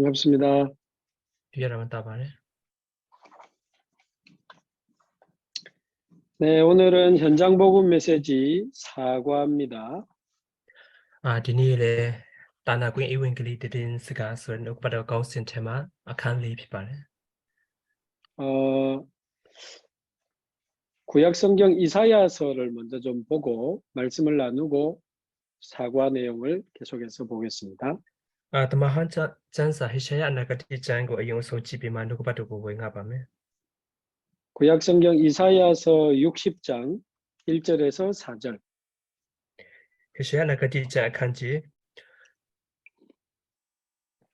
반갑습니다. 여러분 따바네. 네, 오늘은 현장 복음 메시지 사과입니다. 디니레 따나군 이웬글리 드린 스가 소는 옥바다 가우신 테마 아칸리 피바네. 구약 성경 이사야서를 먼저 좀 보고 말씀을 나누고 사과 내용을 계속해서 보겠습니다. 드마 한자 잔사 히샤야 나가티 잔고 아용소 지비만 옥바다고 웨가바메. 구약 성경 이사야서 60장 1절에서 4절. 히샤야 나가티 잔 칸지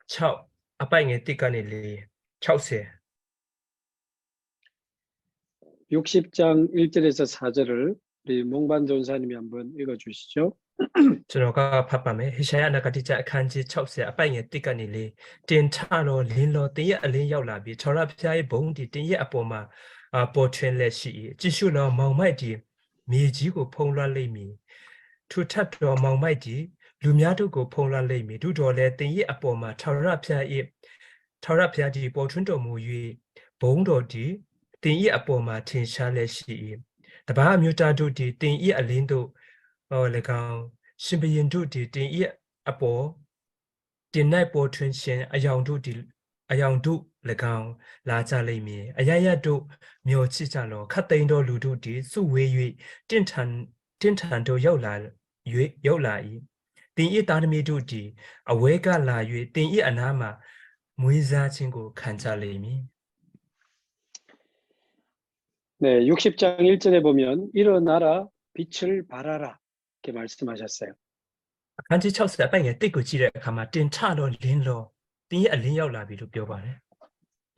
차오 아빠잉에 띠까닐리 차오세. 60장 1절에서 4절을 우리 몽반 전사님이 한번 읽어주시죠. 저노가 파파메 히샤야 나가티 잔 칸지 차오세 아빠잉에 띠까닐리 틴차로 린로 띠에 알린 야올라비 저라피아의 봉디 띠에 아포마 포트렌레시 지슈로 마오마이디 미지고 퐁라레미 투탑도 마오마이디 루미아도고 퐁라레미 두돌레 띠에 아포마 저라피아디 포트렌도 무유 봉도디 띠에 아포마 틴샤레시 다바 뮤타도디 띠에 알린도 레강 신비인도디 띠에 아포 딘나이 포트렌신 아양도디 아양도 레강 라자레미 아야야도 묘치자로 카테인도 루두디 수웨위 틴탄도ရောက်လာ이 딘이 다르미도디 아웨가 라유 딘이 아나마 무이자친구 간자레미. 네, 60장 1절에 보면 일어나라 빛을 발하라 이렇게 말씀하셨어요. 간지 쳤을 때 띠고 지레 가마 딘차로 린로 딘이 알린 ရောက်လာပြီလို့ ပြောပါတယ်.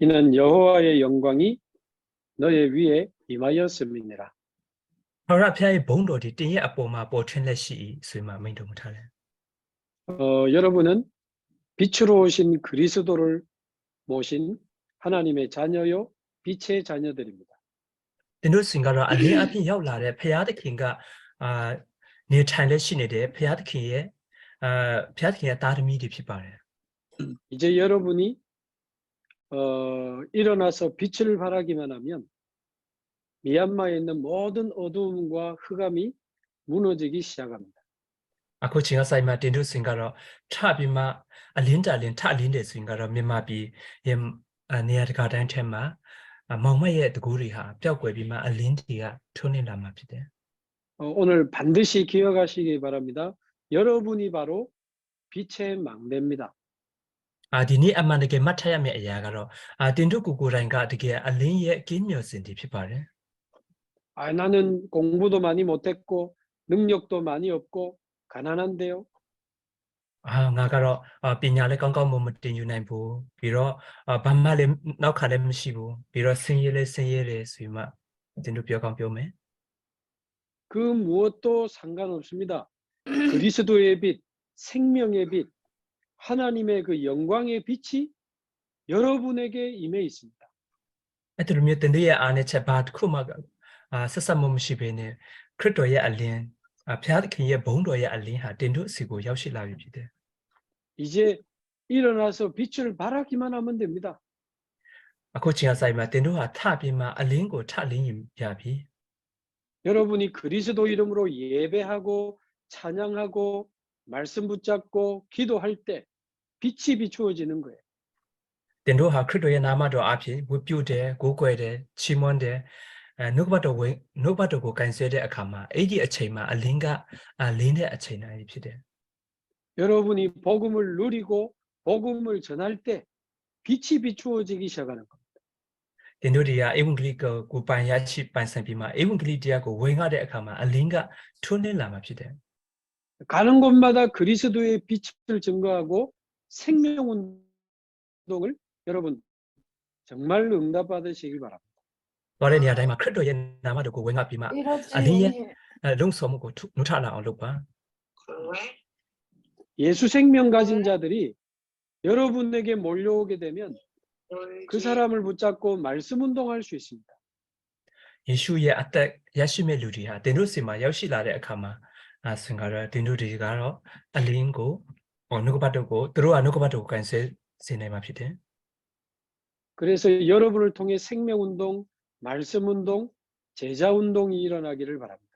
이는 여호와의 영광이 너의 위에 임하였음이니라. ဟောရဖျားရဲ့ ဘုန်းတော်ဒီ တင်ရဲ့ အပေါ်မှာ ပေါ်ထွန်းလက်ရှိ၏ဆိုမှ မိန့်တော်မူထားတယ်. 여러분은 빛으로 오신 그리스도를 모신 하나님의 자녀요 빛의 자녀들입니다. သင်တို့စင်ကတော့ အလင်းအဖြစ် ရောက်လာတဲ့ ဘုရားသခင်က နေထိုင်လက်ရှိနေတဲ့ ဘုရားသခင်ရဲ့ ဘုရားသခင်ရဲ့ သားသမီးတွေ ဖြစ်ပါတယ်. 이제 여러분이 일어나서 빛을 발하기만 하면 미얀마에 있는 모든 어두움과 흑암이 무너지기 시작합니다. အခုချိန်ကဆိုင်မှာ သင်တို့စင်ကတော့ ထပြီးမှ အလင်းတအလင်း ထအလင်းတယ်ဆိုရင်ကတော့ မြန်မာပြည်ရဲ့ နေရာတကာတိုင်းထဲမှာ မောင်မိုက်ရဲ့ တကူတွေဟာ ပျောက်ကွယ်ပြီးမှ အလင်းတွေက ထွန်းနေလာမှာဖြစ်တယ်. 오늘 반드시 기억하시기 바랍니다. 여러분이 바로 빛의 망대입니다. ဒီနေ့ အမှန်တကယ် မှတ်ထားရမယ့်အရာကတော့ သင်တို့ကိုယ်ကိုယ်တိုင်က တကယ် အလင်းရဲ့ ကင်းမျှော်စင်တွေ ဖြစ်ပါတယ်. 나는 공부도 많이 못했고 능력도 많이 없고 가난한데요. ငါကတော့ ပညာလည်း ကောင်းကောင်းမတင်ယူနိုင်ဘူး. ပြီးတော့ ဘာမှလည်း နောက်ခံလည်း မရှိဘူး. ပြီးတော့ ဆင်းရဲလည်း ဆင်းရဲတယ် ဆိုပြီးမှ သင်တို့ပြောကောင်းပြောမယ်. 그 무엇도 상관없습니다. 그리스도의 빛, 생명의 빛, 하나님의 그 영광의 빛이 여러분에게 임해 있습니다. အဲ့ဒီလိုမျိုး သင်တို့ရဲ့ အားနဲ့ချက် ဘာတစ်ခုမှ ဆက်ဆက်မှုမရှိဘဲနဲ့ ခရစ်တော်ရဲ့ အလင်း ဘုရားသခင်ရဲ့ ဘုန်းတော်ရဲ့ အလင်းဟာ သင်တို့စီကို ရောက်ရှိလာပြီဖြစ်တယ်. 이제 일어나서 빛을 발하기만 하면 됩니다. အခုချိန်ကဆိုင်မှာ သင်တို့ဟာ ထပြီးမှ အလင်းကို ထလင်းရပြီ. 여러분이 그리스도 이름으로 예배하고 찬양하고 말씀 붙잡고 기도할 때 빛이 비추어지는 거예요. သင်တို့ဟာ ခရစ်တော်ရဲ့ နာမတော်အဖြစ် ဝတ်ပြုတယ် ကိုးကွယ်တယ် ချီးမွမ်းတယ်. နှုတ်ဘတ်တော်ကို ကင်ဆယ်တဲ့ အခါမှာ အဲ့ဒီအချိန်မှာ အလင်းက လင်းတဲ့ အချိန်တိုင်းဖြစ်တယ်. 여러분이 복음을 누리고 복음을 전할 때 빛이 비추어지기 시작하는 겁니다. သင်တို့တွေက ဧဝံဂေလိကို ပိုင်ရရှိပိုင်ဆိုင်ပြီးမှ ဧဝံဂေလိတရားကို ဝင်ငှတဲ့ အခါမှာ အလင်းက ထွန်းလင်းလာမှာဖြစ်တယ်. 가는 곳마다 그리스도의 빛을 증거하고 생명 운동을 여러분 정말로 응답받으시길 바랍니다. သွားတဲ့နေရာတိုင်းမှာ ခရစ်တော်ရဲ့ နာမတော်ကို ဝင်ငှပြီးမှ အလင်းရဲ့ လုံဆော်မှုကို 누타나အောင်လုပ်ပါ. 예수 생명 가진 자들이 여러분에게 몰려오게 되면 그 사람을 붙잡고 말씀 운동할 수 있습니다. ယေရှုရဲ့ အသက် ရရှိမဲ့လူတွေဟာ သင်တို့စီမှာ ရောက်ရှိလာတဲ့ အခါမှာ သင်ကတော့ သင်တို့တွေကတော့ အလင်းကို နှုတ်ကပတ်တော်ကို သူတို့က နှုတ်ကပတ်တော်ကို ကင်ဆယ် စေနိုင်မှာဖြစ်တယ် 그래서 여러분을 통해 생명운동, 말씀운동, 제자운동이 일어나기를 바랍니다.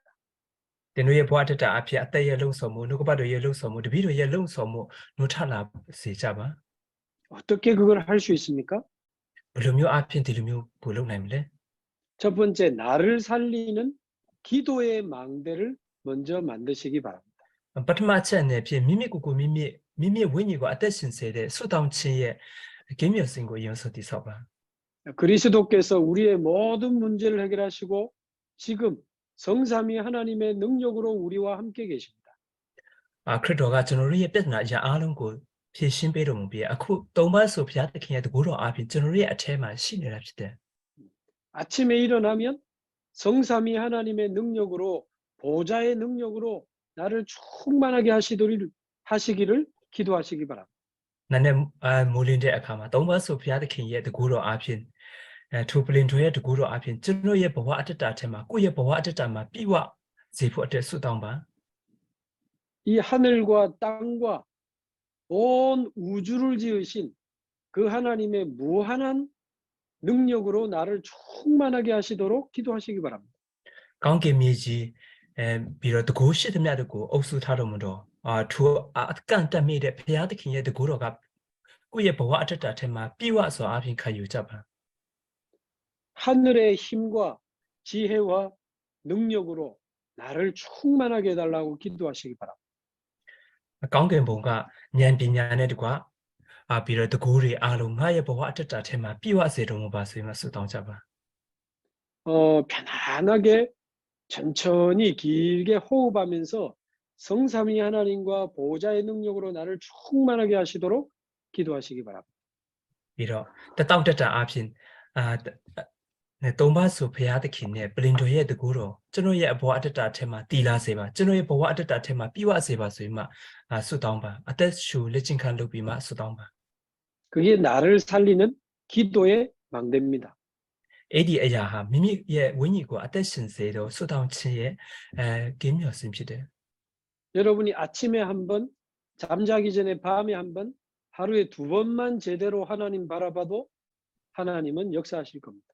သင်တို့ရဲ့ဘဝတတအဖြစ်အသက်ရဲ့လုံဆောင်မှုနှုတ်ကပတ်တော်ရဲ့လုံဆောင်မှုတပည့်တော်ရဲ့လုံဆောင်မှုနှုတ်ထလာစေကြပါ 어떻게 그걸 할 수 있습니까? ဘယ်လိုမျိုးအဖြစ်ဒီလိုမျိုးကိုလုပ်နိုင်မလဲ 첫 번째, 나를 살리는 기도의 망대를 먼저 만드시기 바랍니다. ပထမအချက်အနေဖြင့်မိမိကိုယ်ကိုမိမိဝိညာဉ်ကိုအသက်ရှင်စေတဲ့ဆုတောင်းခြင်းရဲ့ဂိမ်းမြော်စဉ်ကိုယုံဆိုတည်ဆောက်ပါ 그리스도께서 우리의 모든 문제를 해결하시고 지금 성삼위 하나님의 능력으로 우리와 함께 계십니다. ခရစ်တော်ကကျွန်တော်တို့ရဲ့ပြဿနာအရာအားလုံးကိုဖြေရှင်းပေးတော်မူပြီးအခုသုံးပါးဆိုဘုရားသခင်ရဲ့တကူတော်အပြင်ကျွန်တော်တို့ရဲ့အထဲမှာရှိနေတာဖြစ်တယ် 아침에 일어나면 성삼위 하나님의 능력으로 보좌의 능력으로 나를 충만하게 하시기를 기도하시기 바랍니다. နာနဲ့မိုးလင်းတဲ့အခါမှာသုံးပါးဆိုဘုရားသခင်ရဲ့တကူတော်အပြင်ထိုပလင်တော်ရဲ့တကူတော်အပြင်ကျွန်တော်ရဲ့ဘဝအတ္တအထဲမှာကိုယ့်ရဲ့ဘဝအတ္တမှာပြည့်ဝစေဖို့အတွက်ဆုတောင်းပါ 이 하늘과 땅과 온 우주를 지으신 그 하나님의 무한한 능력으로 나를 충만하게 하시도록 기도하시기 바랍니다. ကောင်းကင်မြေကြီးပြီးတော့တကူရှိသမျှတကူအုပ်စုထားတော်မူတော့ထိုအကန့်တက်မိတဲ့ဘုရားသခင်ရဲ့တကူတော်ကကိုယ့်ရဲ့ဘဝအတ္တထဲမှာပြည့်ဝစွာအပြင်ခံယူကြပါ 하늘의 힘과 지혜와 능력으로 나를 충만하게 해달라고 기도하시기 바랍니다. ကောင်းကင်ဘုံကဉာဏ်ပညာနဲ့တကွပြီးတော့တကူတွေအားလုံးငါရဲ့ဘဝအတ္တထဲမှာပြည့်ဝစေတော်မူပါဆိုရင်ဆုတောင်းကြပါ 편안하게 천천히 길게 호흡하면서 성삼위 하나님과 보좌의 능력으로 나를 충만하게 하시도록 기도하시기 바랍니다. ပြီးတော့တတောင့်တတအားဖြင့်သုံးပါးဆိုဘုရားသခင်နဲ့ပလင်တော်ရဲ့တကူတော်ကျွန်တော်ရဲ့ဘဝအတ္တထဲမှာတည်လာစေပါကျွန်တော်ရဲ့ဘဝအတ္တထဲမှာပြည့်ဝစေပါဆိုရင်ဆုတောင်းပါအသက်ရှူလက်ချင်းခံလုပ်ပြီးမှဆုတောင်းပါ 그게 나를 살리는 기도의 망대입니다. အဲ့ဒီအရာဟာမိမိရဲ့ဝိညာဉ်ကိုအသက်ရှင်စေတော့ဆုတောင်းခြင်းရဲ့ဂိမ်းမြော်ခြင်းဖြစ်တယ် 여러분이 아침에 한 번, 잠자기 전에 밤에 한 번, 하루에 2번만 제대로 하나님 바라봐도 하나님은 역사하실 겁니다.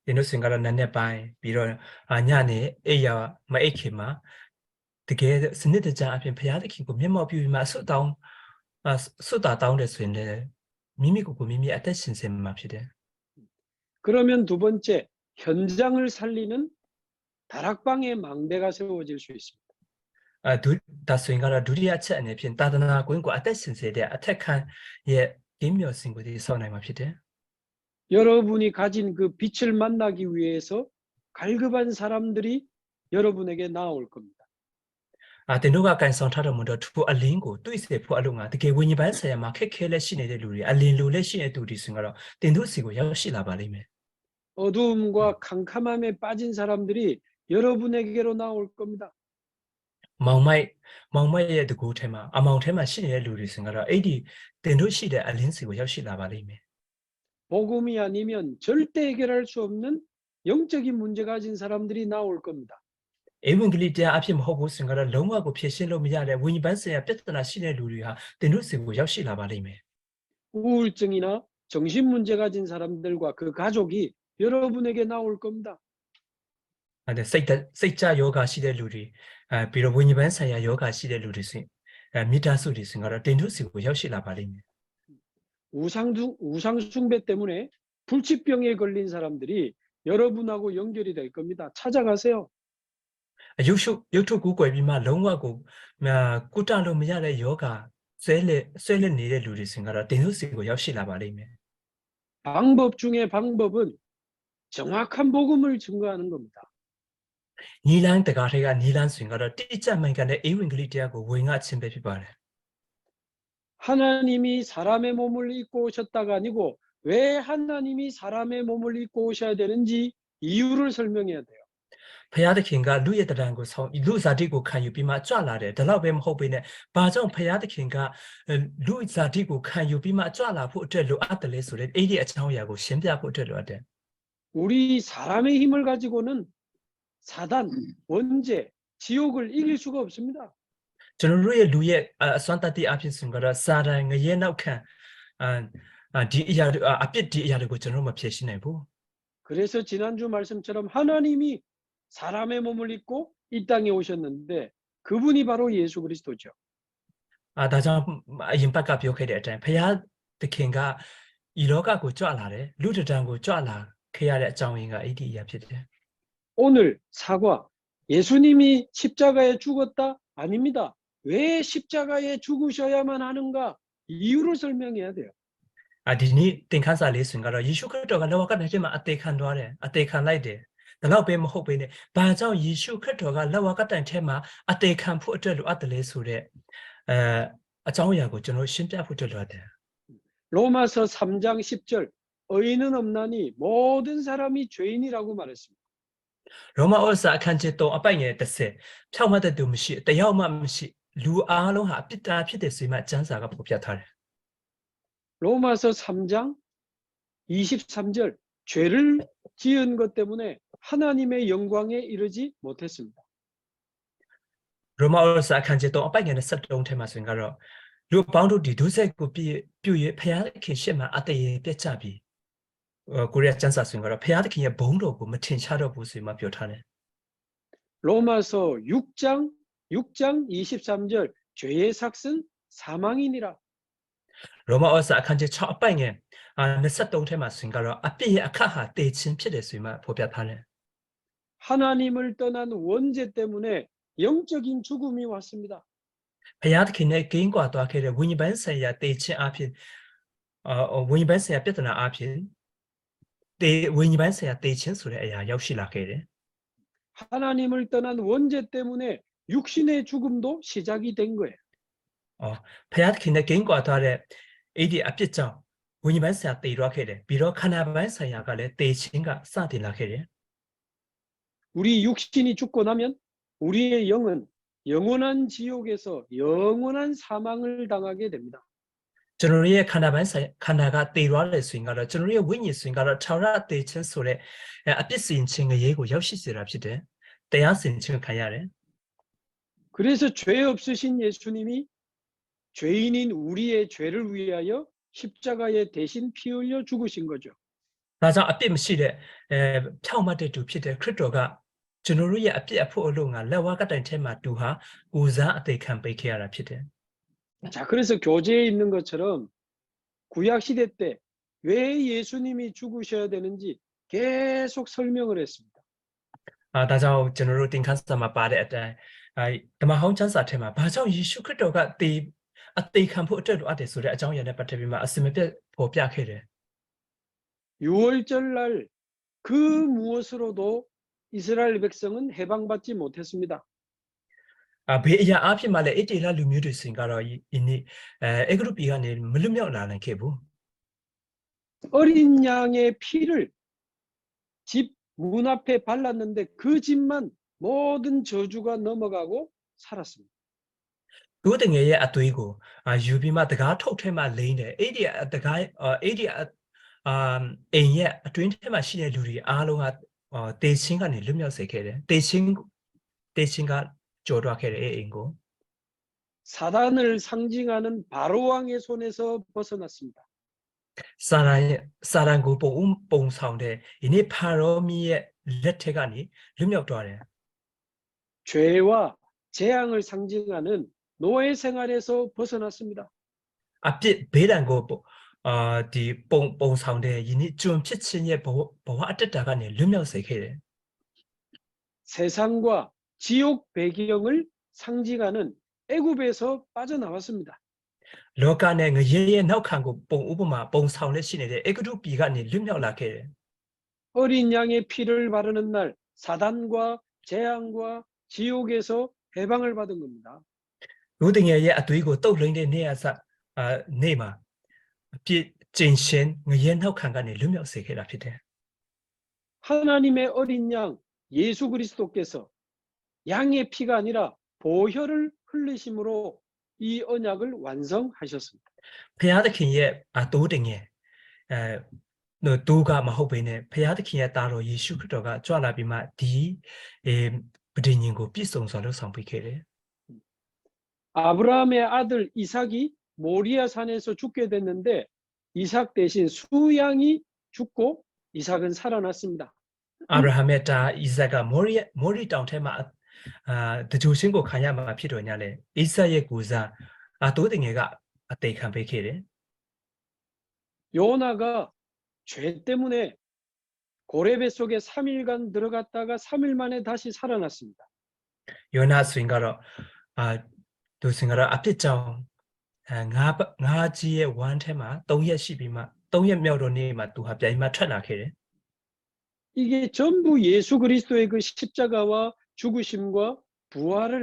ဒီလိုစင်ကတော့နည်းနည်းပိုင်းပြီးတော့ညနေအိပ်ရမအိပ်ခင်မှာတကယ်စနစ်တကျအပြင်ဘုရားသခင်ကိုမျက်မှောက်ပြုပြီးမှဆုတောင်းတယ်ဆိုရင်လည်းမိမိကိုယ်ကိုမိမိအသက်ရှင်စေမှာဖြစ်တယ် 그러면 두 번째, 현장을 살리는 다락방의 망대가 세워질 수 있습니다. ဒါဆိုရင်ကတော့ဒုတိယချက်အနေဖြင့်သာသနာကွင်းကိုအသက်ရှင်စေတဲ့အထက်ခံရဲ့ဂိမ်းမြော်စဉ်ကိုဒီဆောက်နိုင်မှာဖြစ်တယ် 여러분이 가진 그 빛을 만나기 위해서 갈급한 사람들이 여러분에게 나올 겁니다. တင်တို့ကကန်ဆောင်ထားတော်မူတော့သူအလင်းကိုတွေးစေဖို့အလုံးကတကယ်ဝိညာဉ်ပိုင်းဆရာမှာခက်ခဲလက်ရှိနေတဲ့လူတွေအလင်းလိုလက်ရှိတဲ့သူတွေဆိုတော့တင်တို့စီကိုရောက်ရှိလာပါလိမ့်မယ် 어두움과 캄캄함에 빠진 사람들이 여러분에게로 나올 겁니다. မောင်မိုက်ရဲ့တကူထဲမှာအမောင်ထဲမှာရှိနေတဲ့လူတွေဆိုတော့အဲ့ဒီတင်တို့ရှိတဲ့အလင်းစီကိုရောက်ရှိလာပါလိမ့်မယ် 복음이 아니면 절대 해결할 수 없는 영적인 문제 가진 사람들이 나올 겁니다. ဧဝံဂေလိတရားအဖြစ်မဟုတ်ဘူးဆိုတော့လုံးဝကိုဖြည့်ရှင်းလို့မရတဲ့ဝိညာဉ်ပိုင်းဆရာပြဿနာရှိတဲ့လူတွေဟာတင်တို့စီကိုရောက်ရှိလာပါလိမ့်မယ် 우울증이나 정신 문제 가진 사람들과 그 가족이 여러분에게 나올 겁니다. အဲ့စိတ်ကြယောဂရှိတဲ့လူတွေပြီးတော့ဝိညာဉ်ပိုင်းဆရာယောဂရှိတဲ့လူတွေဆိုမိသားစုတွေဆိုတော့တင်တို့စီကိုရောက်ရှိလာပါလိမ့်မယ် 우상 숭배 때문에 불치병에 걸린 사람들이 여러분하고 연결이 될 겁니다. 찾아가세요. ရုပ်ထုကူးကွယ်ပြီးမှလုံးဝကိုကုတလို့မရတဲ့ယောဂဆွဲလက်နေတဲ့လူတွေဆိုတော့တင်တို့စီကိုရောက်ရှိလာပါလိမ့်မယ် 방법 중에 방법은 정확한 복음을 증거하는 겁니다. နီလန်းတကားထဲကနီလန်းဆိုရင်ကတော့တိကျမှန်ကန်တဲ့ဧဝံဂေလိတရားကိုဝင်ငါခြင်းပဲဖြစ်ပါတယ် 하나님이 사람의 몸을 입고 오셨다가 아니고 왜 하나님이 사람의 몸을 입고 오셔야 되는지 이유를 설명해야 돼요. ဖယားသခင်ကလူရဲ့တရံကိုဆောင်လူဇာတိကိုခံယူပြီးမှကြွလာတယ်ဒါတော့ပဲမဟုတ်ဘဲနဲ့ဘာကြောင့်ဖယားသခင်ကလူဇာတိကိုခံယူပြီးမှကြွလာဖို့အတွက်လိုအပ်တယ်လဲဆိုတဲ့အဲ့ဒီအကြောင်းအရာကိုရှင်းပြဖို့အတွက်လိုအပ်တယ် 우리 사람의 힘을 가지고는 사단, 원죄, 지옥을 이길 수가 없습니다. ကျွန်တော်တို့ရဲ့လူရဲ့အစွမ်းတတ္တိအဖြစ်ဆိုတော့စာတန်ငရဲနောက်ခံ 디 이야 앞에 디 이야를 저는 뭐 피시네고. 그래서 지난주 말씀처럼 하나님이 사람의 몸을 입고 이 땅에 오셨는데 그분이 바로 예수 그리스도죠. 다자 임박가 비옥해야 돼. 배야 특행가 이러가고 쫙라래. 루드장고 쫙라. 그야의 장인가 이디 이야 피데. 오늘 사과, 예수님이 십자가에 죽었다? 아닙니다. 왜 십자가에 죽으셔야만 하는가? 이유를 설명해야 돼요. 디니 땡칸사 레슨가로 예수 그리스도가 나와가 내지만 아테칸 도아래. 아테칸 라이데. 달라고 배မဟုတ် 베네. 바자오 예수 그리스도가 나와가 단 테마 아테칸 푸အတွက်လိုအပ်တယ်ဆိုတဲ့အကြောင်းအရာကိုကျွန်တော်ရှင်းပြဖို့အတွက်လိုတယ် 로마서 3장 10절 의인은 없나니 모든 사람이 죄인이라고 말했습니다. ရောမဩစာအခန်းကြီး3အပိုက်ငယ်30ဖြောက်မှတ်တဲ့သူမရှိတယောက်မှမရှိလူအားလုံးဟာအပြစ်သားဖြစ်တဲ့ဆိုမှကျမ်းစာကဖော်ပြထားတယ် 로마서 3장 23절 죄를 지은 것 때문에 하나님의 영광에 이르지 못했습니다. ရောမဩစာအခန်းကြီး3အပိုက်ငယ်23ထဲမှာဆိုရင်ကတော့လူအပေါင်းတို့ဒီဒုစရိုက်ကိုပြု၍ဖျားခင်ရှေ့မှာအတရေပြတ်ကြပြီကိုရီးယားကျမ်းစာဆိုရင်ကတော့ဖျားသခင်ရဲ့ဘုန်းတော်ကိုမထင်ရှားတော့ဘူးဆိုမှပြောထားတယ် 로마서 6장 23절 죄의 삭은 사망이니라. ရောမဩစာအခန်းကြီး6အပိုက်ငယ်23ထဲမှာဆိုရင်ကတော့အပြစ်ရဲ့အခါဟာတေခြင်းဖြစ်တယ်ဆိုမှဖော်ပြထားတယ် 하나님을 떠난 원죄 때문에 영적인 죽음이 왔습니다. ဖျားသခင်နဲ့ဂိမ်းကွာသွားခဲ့တဲ့ဝိညာဉ်ပိုင်းဆိုင်ရာတေခြင်းအဖြစ်ဝိညာဉ်ပိုင်းဆိုင်ရာပြဿနာအဖြစ်ဝိညာဉ်ပိုင်းဆိုင်ရာတေခြင်းဆိုတဲ့အရာရောက်ရှိလာခဲ့တယ် 하나님을 떠난 원죄 때문에 육신의 죽음도 시작이 된 거예요. ဖျားသခင်နဲ့ဂိမ်းကွာသွားတဲ့အဲ့ဒီအပြစ်ကြောင့်ဝိညာဉ်ပိုင်းဆိုင်ရာတေသွားခဲ့တယ်ပြီးတော့ခန္ဓာပိုင်းဆိုင်ရာကလည်းတေခြင်းကစတင်လာခဲ့တယ် 우리 육신이 죽고 나면 우리의 영은 영원한 지옥에서 영원한 사망을 당하게 됩니다. ကျွန်တော်ရဲ့ခန္ဓာပိုင်းဆိုင်ခန္ဓာကတေသွားတယ်ဆိုရင်ကတော့ကျွန်တော်ရဲ့ဝိညာဉ်ဆိုရင်ကတော့ခြောက်ရတေခြင်းဆိုတဲ့အပြစ်စင်ခြင်းငရေကိုရောက်ရှိစေတာဖြစ်တယ်တရားစင်ခြင်းခံရတယ် 그래서 죄 없으신 예수님이 죄인인 우리의 죄를 위하여 십자가에 대신 피 흘려 죽으신 거죠. ဒါကြောင့်အပြစ်မရှိတဲ့ဖြောက်မှတ်တဲ့သူဖြစ်တဲ့ခရစ်တော်ကကျွန်တော်တို့ရဲ့အပြစ်အဖို့အလို့ငါလက်ဝါးကတိုင်ထဲမှာသူဟာကိုယ်စားအသေးခံပေးခဲ့ရတာဖြစ်တယ် 자, 그래서 교재에 있는 것처럼 구약 시대 때 왜 예수님이 죽으셔야 되는지 계속 설명을 했습니다. ဒါကြောင့်ကျွန်တော်တို့သင်ခန်းစာမှာပါတဲ့အတိုင်းဓမ္မဟောင်းကျမ်းစာထဲမှာဘာကြောင့်ယေရှုခရစ်တော်ကအသေးခံဖို့အတွက်လိုအပ်တယ်ဆိုတဲ့အကြောင်းအရာနဲ့ပတ်သက်ပြီးမှအစမပြတ်ပေါ်ပြခဲ့တယ် 유월절 날 그 무엇으로도 이스라엘 백성은 해방받지 못했습니다. ဘေးအရာအဖြစ်မှလည်းအတေလလူမျိုးတွေစင်ကတော့ဒီနေ့အေဂရုပီကနေမလွတ်မြောက်လာနိုင်ခဲ့ဘူး 어린 양의 피를 집 문 앞에 발랐는데 그 집만 모든 저주가 넘어가고 살았습니다. သူတငယ်ရဲ့အသွေးကိုယူပြီးမှတကားထုတ်ထဲမှာလိမ့်တယ်အဲ့ဒီတကားအဲ့ဒီအိမ်ရဲ့အတွင်းထဲမှာရှိတဲ့လူတွေအားလုံးကတေချင်းကနေလွတ်မြောက်စေခဲ့တယ်တေချင်းကကြော်တော့ခဲ့တဲ့အိမ်ကို 사단을 상징하는 바로 왕의 손에서 벗어났습니다. စာရန်ကိုပုံဆောင်တဲ့ဒီနေ့ဖာရောမီရဲ့လက်ထက်ကနေလွတ်မြောက်သွားတယ် 죄와 재앙을 상징하는 노예 생활에서 벗어났습니다. အပြစ်ဘေးဒဏ်ကိုဒီပုံဆောင်တဲ့ဒီနေ့ကျွန်ဖြစ်ခြင်းရဲ့ဘဝအတ္တတာကနေလွတ်မြောက်စေခဲ့တယ် 세상과 지옥 배경을 상징하는 애굽에서 빠져나왔습니다. လောကနဲ့ငရေရဲ့နောက်ခံကိုပုံဥပမာပုံဆောင်လက်ရှိနေတဲ့အေဂရုပီကနေလွတ်မြောက်လာခဲ့တယ် 어린 양의 피를 바르는 날 사단과 재앙과 지옥에서 해방을 받은 겁니다. လူတငယ်ရဲ့အသွေးကိုတုတ်လိမ့်တဲ့နေ့အစနေ့မှာအပြစ်ကျင်ရှင်ငရေနောက်ခံကနေလွတ်မြောက်စေခဲ့တာဖြစ်တယ် 하나님의 어린 양 예수 그리스도께서 양의 피가 아니라 보혈을 흘리심으로 이 언약을 완성하셨습니다. ဖျားသခင်ရဲ့အတိုးတငယ်တူကမဟုတ်ဘဲနဲ့ဖျားသခင်ရဲ့သားတော်ယေရှုခရစ်တော်ကကြွလာပြီးမှဒီပဋိညာဉ်ကိုပြည့်စုံစွာလုပ်ဆောင်ပေးခဲ့တယ် 아브라함의 아들 이삭이 모리아 산에서 죽게 됐는데 이삭 대신 수양이 죽고 이삭은 살아났습니다. အာဗြဟံရဲ့တာဣဇက်ကမောရီတောင်ထဲမှာတကြိုရှင်းကိုခံရမှာဖြစ်တော့ညာလေဣဇက်ရဲ့ကိုစားတိုးတင်ငယ်ကအသေးခံပေးခဲ့တယ် 요나가 죄 때문에 고레배 속에 3일간 들어갔다가 3일 만에 다시 살아났습니다. ယောနာဆိုရင်ကတော့သူဆိုရင်ကတော့အပြစ်ကြောင့်ငါးကြီးရဲ့ဝမ်းထဲမှာ3ရက်ရှိပြီးမှ3ရက်မြောက်တော့နေ့မှာသူဟာပြန်မှထွက်လာခဲ့တယ် 이게 전부 예수 그리스도의 그 십자가와 죽으심과 부활을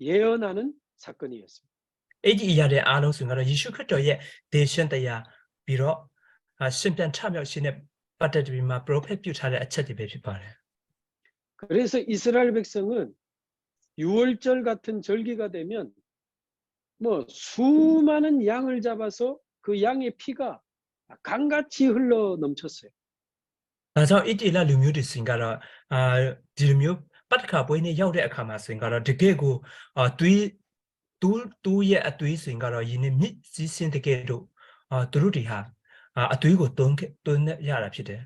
예언하는 사건이었습니다. အဲ့ဒီအရာတွေအားလုံးဆိုရင်ကတော့ယေရှုခရစ်တော်ရဲ့ဒေရှင်တရားပြီးတော့ရှင်ပြန်ထမြောက်ခြင်းနဲ့ပတ်သက်ပြီးမှပရိုဖက်ပြုထားတဲ့အချက်တွေပဲဖြစ်ပါတယ် 그래서 이스라엘 백성은 유월절 같은 절기가 되면 뭐 수많은 양을 잡아서 그 양의 피가 강같이 흘러 넘쳤어요. ဒါကြောင့်ဣတိလလူမျိုးတွေဆိုရင်ကတော့ဒီလူမျိုးပတ်ခါပွဲနဲ့ရောက်တဲ့အခါမှာဆိုရင်ကတော့တကယ်ကိုသူရဲ့အသွေးဆိုရင်ကတော့ယင်းမြစ်စည်းစင်းတကယ်တော့သူတို့တွေဟာအသွေးကိုတွန်းရတာဖြစ်တယ်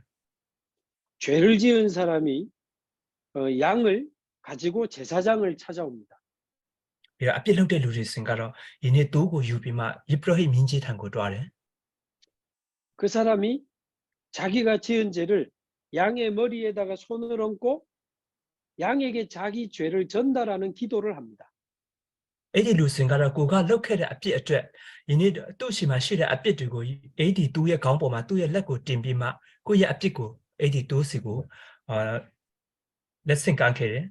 죄를 지은 사람이 양을 가지고 제사장을 찾아옵니다. ပြီးတော့အပြစ်လုပ်တဲ့လူတွေဆိုရင်ကတော့ယင်းတူးကိုယူပြီးမှယေဘရဟိမင်းကြီးထံကိုတွားတယ် 그 사람이 자기가 지은 죄를 양의 머리에다가 손을 얹고 양에게 자기 죄를 전달하는 기도를 합니다. အဲ့ဒီလူစင်ကတော့ကိုကလောက်ခဲ့တဲ့အပြစ်အတွက်ယင်းသူ့ရှိမှရှိတဲ့အပြစ်တွေကိုအဲ့ဒီသူ့ရဲ့ခေါင်းပေါ်မှာသူ့ရဲ့လက်ကိုတင်ပြီးမှကိုယ့်ရဲ့အပြစ်ကိုအဲ့ဒီသူ့စီကိုလက်ဆင့်ကမ်းခဲ့တယ်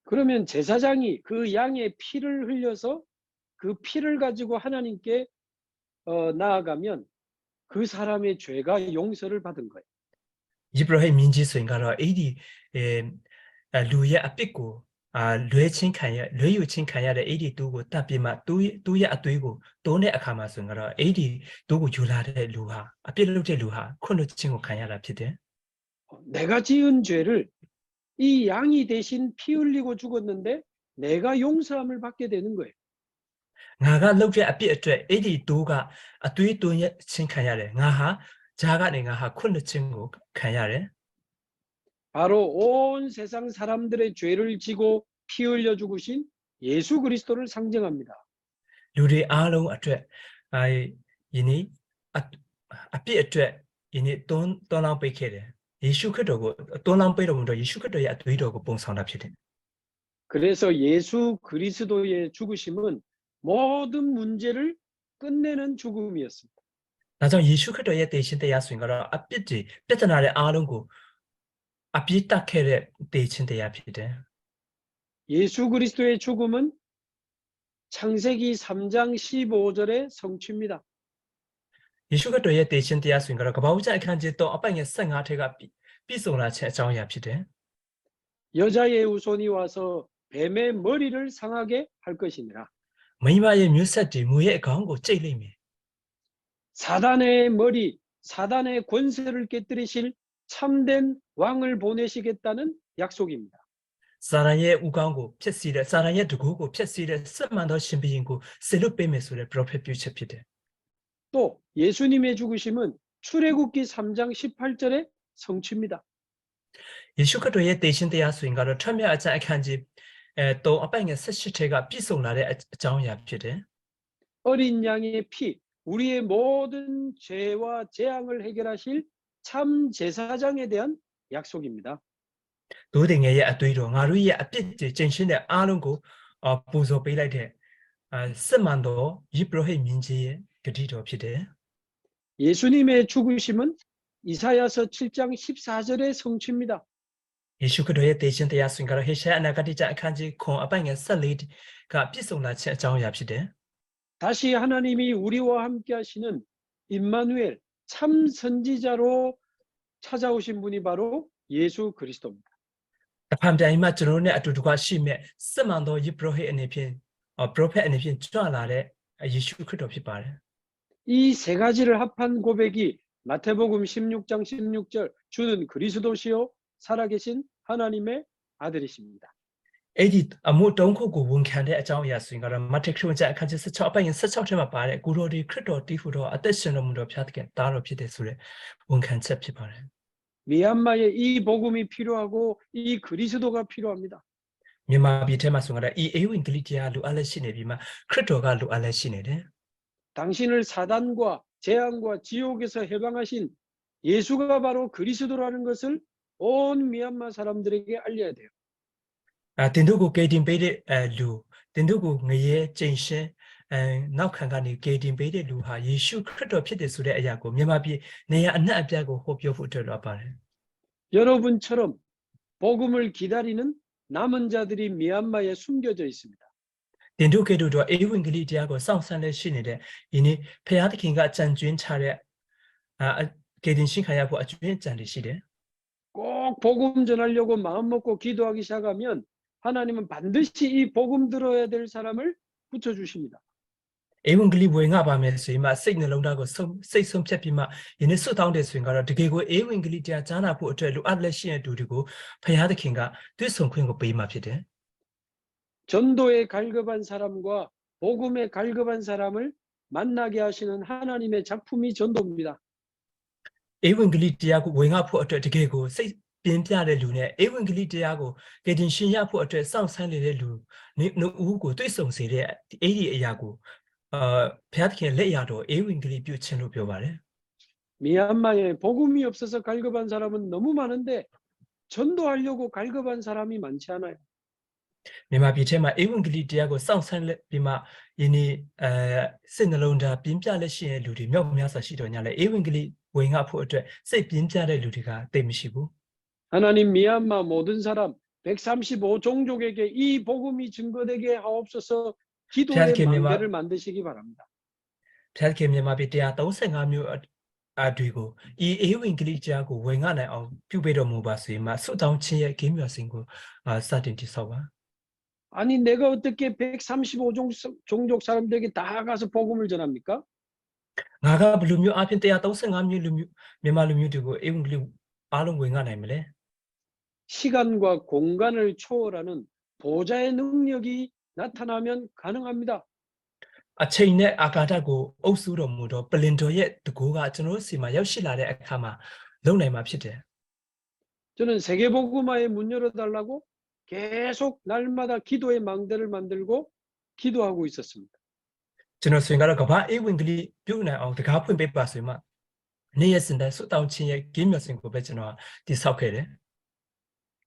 그러면 제사장이 그 양의 피를 흘려서 그 피를 가지고 하나님께 나아가면 그 사람의 죄가 용서를 받은 거예요. ယေဘရဟိမင်းကြီးဆိုရင်ကတော့အဲ့ဒီလူရဲ့အပြစ်ကိုလွဲယူချင်းခံရတဲ့အဲ့ဒီသူ့ကိုတတ်ပြီးမှသူ့ရဲ့အသွေးကိုတိုးတဲ့အခါမှာဆိုရင်ကတော့အဲ့ဒီသူ့ကိုယူလာတဲ့လူဟာအပြစ်လုပ်တဲ့လူဟာခွင့်လွှတ်ခြင်းကိုခံရတာဖြစ်တယ် 내가 지은 죄를 이 양이 대신 피 흘리고 죽었는데 내가 용서함을 받게 되는 거예요. ငါကလုပ်တဲ့အပြစ်အတွက်အဲ့ဒီသူကအသွေးတွင်းချင်းခံရတယ်ငါဟာဂျာကနေငါဟာခွင့်လွှတ်ခြင်းကိုခံရတယ် 바로 온 세상 사람들의 죄를 지고 피 흘려 죽으신 예수 그리스도를 상징합니다. လူတွေအားလုံးအတွက်ယင်းအပြစ်အတွက်ယင်းတွန်းလောင်းပေးခဲ့တယ်ယေရှုခရစ်တော်ကိုတွန်းလောင်းပေးတော်မူတော့ယေရှုခရစ်တော်ရဲ့အသွေးတော်ကိုပုံဆောင်တာဖြစ်တယ် 그래서 예수 그리스도의 죽으심은 모든 문제를 끝내는 죽음이었습니다. ဒါကြောင့်ယေရှုခရစ်တော်ရဲ့တည်ခြင်းတရားဆိုရင်ကတော့အပြစ်တွေပြဿနာတွေအားလုံးကိုအပြစ်တက်ခဲ့တဲ့တည်ခြင်းတရားဖြစ်တယ် 예수 그리스도의 죽음은 창세기 3장 15절의 성취입니다. ယေရှုခရစ်တော်ရဲ့တည်ခြင်းတရားဆိုရင်ကတော့ကပ္ပဦးကျမ်းအခန်းကြီး3အပိုင်ငယ်15ထက်ကပြည့်စုံလာခြင်းအကြောင်းအရာဖြစ်တယ် 여자의 후손이 와서 뱀의 머리를 상하게 할 것이니라. မိန်းမရဲ့မျိုးဆက်တွေမူရဲ့အကောင်ကိုကြိတ်လိမ့်မယ် 사단의 머리, 사단의 권세를 깨뜨리실 참된 왕을 보내시겠다는 약속입니다. စာရန်ရဲ့ဥကောင်းကိုဖျက်ဆီးတဲ့စာရန်ရဲ့တကူကိုဖျက်ဆီးတဲ့စစ်မှန်သောရှင်ဘုရင်ကိုဆေလွတ်ပေးမယ်ဆိုတဲ့ prophet ပြုချက်ဖြစ်တယ် 또 예수님의 죽으심은 출애굽기 3장 18절의 성취입니다. ယေရှုခရစ်တော်ရဲ့တည်ခြင်းတရားဆိုရင်ကတော့ထမြောက်အကျမ်းအခန်းကြီး3အပိုင်ငယ်18ထက်ကပြည့်စုံလာတဲ့အကြောင်းအရာဖြစ်တယ် 어린 양의 피, 우리의 모든 죄와 재앙을 해결하실 참 제사장에 대한 약속입니다. ဒိုးတင်ငယ်ရဲ့အသွေးတော်ငါတို့ရဲ့အပြစ်တွေကျင့်ရှင်းတဲ့အားလုံးကိုပူဇော်ပေးလိုက်တဲ့စစ်မှန်သောယေဘရဟိမင်းကြီးရဲ့ဂတိတော်ဖြစ်တယ် 예수님의 죽으심은 이사야서 7장 14절의 성취입니다. ယေရှုခရစ်တော်ရဲ့တည်ခြင်းတရားဆိုရင်ကတော့ဟေရှာယအနာဂတိကျမ်းအခန်းကြီး9အပိုင်ငယ်14ကပြည့်စုံလာခြင်းအကြောင်းအရာဖြစ်တယ် 다시 하나님이 우리와 함께 하시는 임마누엘 참 선지자로 찾아오신 분이 바로 예수 그리스도입니다. တဖန်ပြန်မှကျွန်တော်တို့နဲ့အတူတကွရှိမဲ့စစ်မှန်သောယေဘရဟိအနေဖြင့် prophet အနေဖြင့်ကြွလာတဲ့ယေရှုခရစ်တော်ဖြစ်ပါတယ် 이 세 가지를 합한 고백이 마태복음 16장 16절 주는 그리스도시요 살아계신 하나님의 아들이십니다. 에디 아무 동코고 원칸데 아장이야 스윙가라 마트크론자 칸지 스쳐 아빠인 스쳐트만 바래 구로리 크리도 디후도 아떼션놈도 펴게 따로 피데 소리 원칸 챕피 바래 미얀마에 이 복음이 필요하고 이 그리스도가 필요합니다.မြန်မာပြည်ထဲမှာဆိုကြတာ이 에윈 글리티아 루 알레ရှိနေပြီမှာခရစ်တော်ကလူ알레ရှိနေတယ် 당신을 사단과 재앙과 지옥에서 해방하신 예수가 바로 그리스도라는 것을 온 미얀마 사람들에게 알려야 돼요. တင်တို့ကိုကေတင်ပေးတဲ့လူတင်တို့ကိုငရဲကျင့်ရှင်နောက်ခံကနေကေတင်ပေးတဲ့လူဟာယေရှုခရစ်တော်ဖြစ်တယ်ဆိုတဲ့အရာကိုမြန်မာပြည်နေရာအနှံ့အပြားကိုဟောပြောဖို့အတွက်လိုပါတယ် 여러분처럼 복음을 기다리는 남은 자들이 미얀마에 숨겨져 있습니다. တင်တို့ကဲ့သို့တော့အေဝံဂေလိတရားကိုစောင့်ဆန်းလက်ရှိနေတဲ့ယနေ့ဖခင်သခင်ကအကြံကျွင်းချတဲ့ကေတင်ရှင်ခါရဖို့အကျွင်းကြံတွေရှိတယ် 꼭 복음 전하려고 마음 먹고 기도하기 시작하면 하나님은 반드시 이 복음 들어야 될 사람을 붙여주십니다. အေဝံဂေလိဝေငါပါမယ်ဆိုရင်မှစိတ်နှလုံးသားကိုစိတ်ဆုံးဖြတ်ပြီးမှယနေ့ဆွတောင်းတဲ့ဆိုရင်ကတော့တကယ်ကိုအေဝံဂေလိတရားကြားနာဖို့အတွက်လိုအပ်လက်ရှိတဲ့သူတွေကိုဖခင်သခင်ကတွေ့ဆုံခွင့်ကိုပေးမှဖြစ်တယ် 전도에 갈급한 사람과 복음에 갈급한 사람을 만나게 하시는 하나님의 작품이 전도입니다. အေဝံဂေလိတရားကိုဝေငါဖို့အတွက်တကယ်ကိုစိတ်ပြင်းပြတဲ့လူနဲ့အေဝံဂေလိတရားကိုကေတင်ရှင်ရဖို့အတွက်စောင့်ဆန်းနေတဲ့လူနှစ်ဦးကိုတွေ့ဆုံစေတဲ့အဲ့ဒီအရာကိုဖခင်သခင်လက်ရတော်အေဝံဂေလိပြုခြင်းလို့ပြောပါတယ် 미얀마에 복음이 없어서 갈급한 사람은 너무 많은데 전도하려고 갈급한 사람이 많지 않아요. မြန်မာပြည်ထဲမှာအေဝံဂေလိတရားကိုစောင့်ဆန်းလက်ပြီးမှယနေ့စိတ်နှလုံးသားပြင်းပြလက်ရှိတဲ့လူတွေမြောက်များစွာရှိတော်ညာလဲအေဝံဂေလိဝေငါဖို့အတွက်စိတ်ပြင်းပြတဲ့လူတွေကသိမရှိဘူး 하나님 미얀마 모든 사람 135 종족에게 이 복음이 증거되게 하옵소서 기도의 망대를 만드시기 바랍니다. ဖခင်မြန်မာပြည်135မျိုးတွေကိုဤအေဝံဂေလိတရားကိုဝေငါနိုင်အောင်ပြုပေးတော်မူပါစေမှာဆုတောင်းခြင်းရဲ့ဂင်းမြော်စင်ကိုစတင်တည်ဆောက်ပါ 아니 내가 어떻게 135 종족 사람들에게 다 가서 복음을 전합니까? ငါကဘယ်လိုမျိုးအပြင်135မျိုးလူမျိုးမြန်မာလူမျိုးတွေကိုအေဝံဂေလိအားလုံးဝေငါနိုင်မလဲ 시간과 공간을 초월하는 보좌의 능력이 나타나면 가능합니다. အချိန်နဲ့အာကာသကိုအုပ်စုတော်မူသောပလင်တော်ရဲ့တကူကကျွန်တော်စီမှာရောက်ရှိလာတဲ့အခါမှာလုံနိုင်မှာဖြစ်တယ် 저는 세계복음화에 문 열어달라고 계속 날마다 기도의 망대를 만들고 기도하고 있었습니다. ကျွန်တော်ဆိုရင်ကတော့ကမ္ဘာအေဝံဂေလိပြုနိုင်အောင်တကားဖွင့်ပေးပါဆိုမှနေ့ရက်စဉ်တိုင်းဆုတောင်းခြင်းရဲ့ဂင်းမြော်စင်ကိုပဲကျွန်တော်တည်ဆောက်ခဲ့တယ်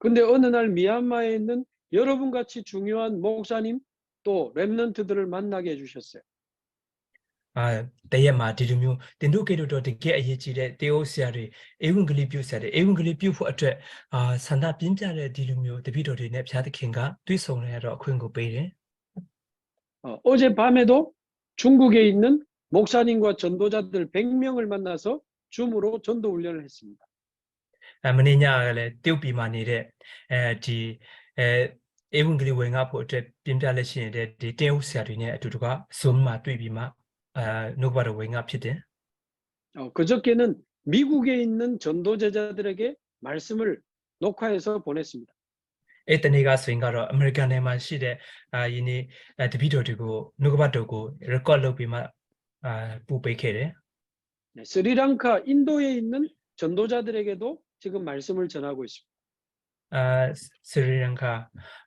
근데 어느 날 미얀마에 있는 여러분같이 중요한 목사님 또 렘넌트들을 만나게 해주셨어요. တရက်မှာဒီလိုမျိုးတင်တို့ကေတို့တော့တကယ်အရေးကြီးတဲ့တေအိုဆရာတွေအေဝံဂေလိပြုဆရာတွေအေဝံဂေလိပြုဖို့အတွက်ဆန္ဒပြင်းပြတဲ့ဒီလိုမျိုးတပည့်တော်တွေနဲ့ဘုရားသခင်ကတွေ့ဆုံရတော့အခွင့်ကိုပေးတယ် 어젯밤에도 중국에 있는 목사님과 전도자들 100명을 만나서 줌으로 전도 훈련을 했습니다. မင်းညကလည်းတရုတ်ပြည်မှာနေတဲ့ဒီအေဝံဂေလိဝေငါဖို့အတွက်ပြင်းပြလက်ရှိနေတဲ့ဒီတေအိုဆရာတွေနဲ့အတူတကွ Zoom မှာတွေ့ပြီးမှနှုတ်ဘတော်ဝေငါဖြစ်တယ် 그저께는 미국에 있는 전도제자들에게 말씀을 녹화해서 보냈습니다. အဲ့တနေ့ကဆိုရင်ကတော့အမေရိကန်နယ်မှာရှိတဲ့ယင်းတပည့်တော်တွေကိုနှုတ်ဘတော်ကို record လုပ်ပြီးမှပို့ပေးခဲ့တယ် 스리랑카 인도에 있는 전도자들에게도 지금 말씀을 전하고 있습니다. စရီလင်္ကာ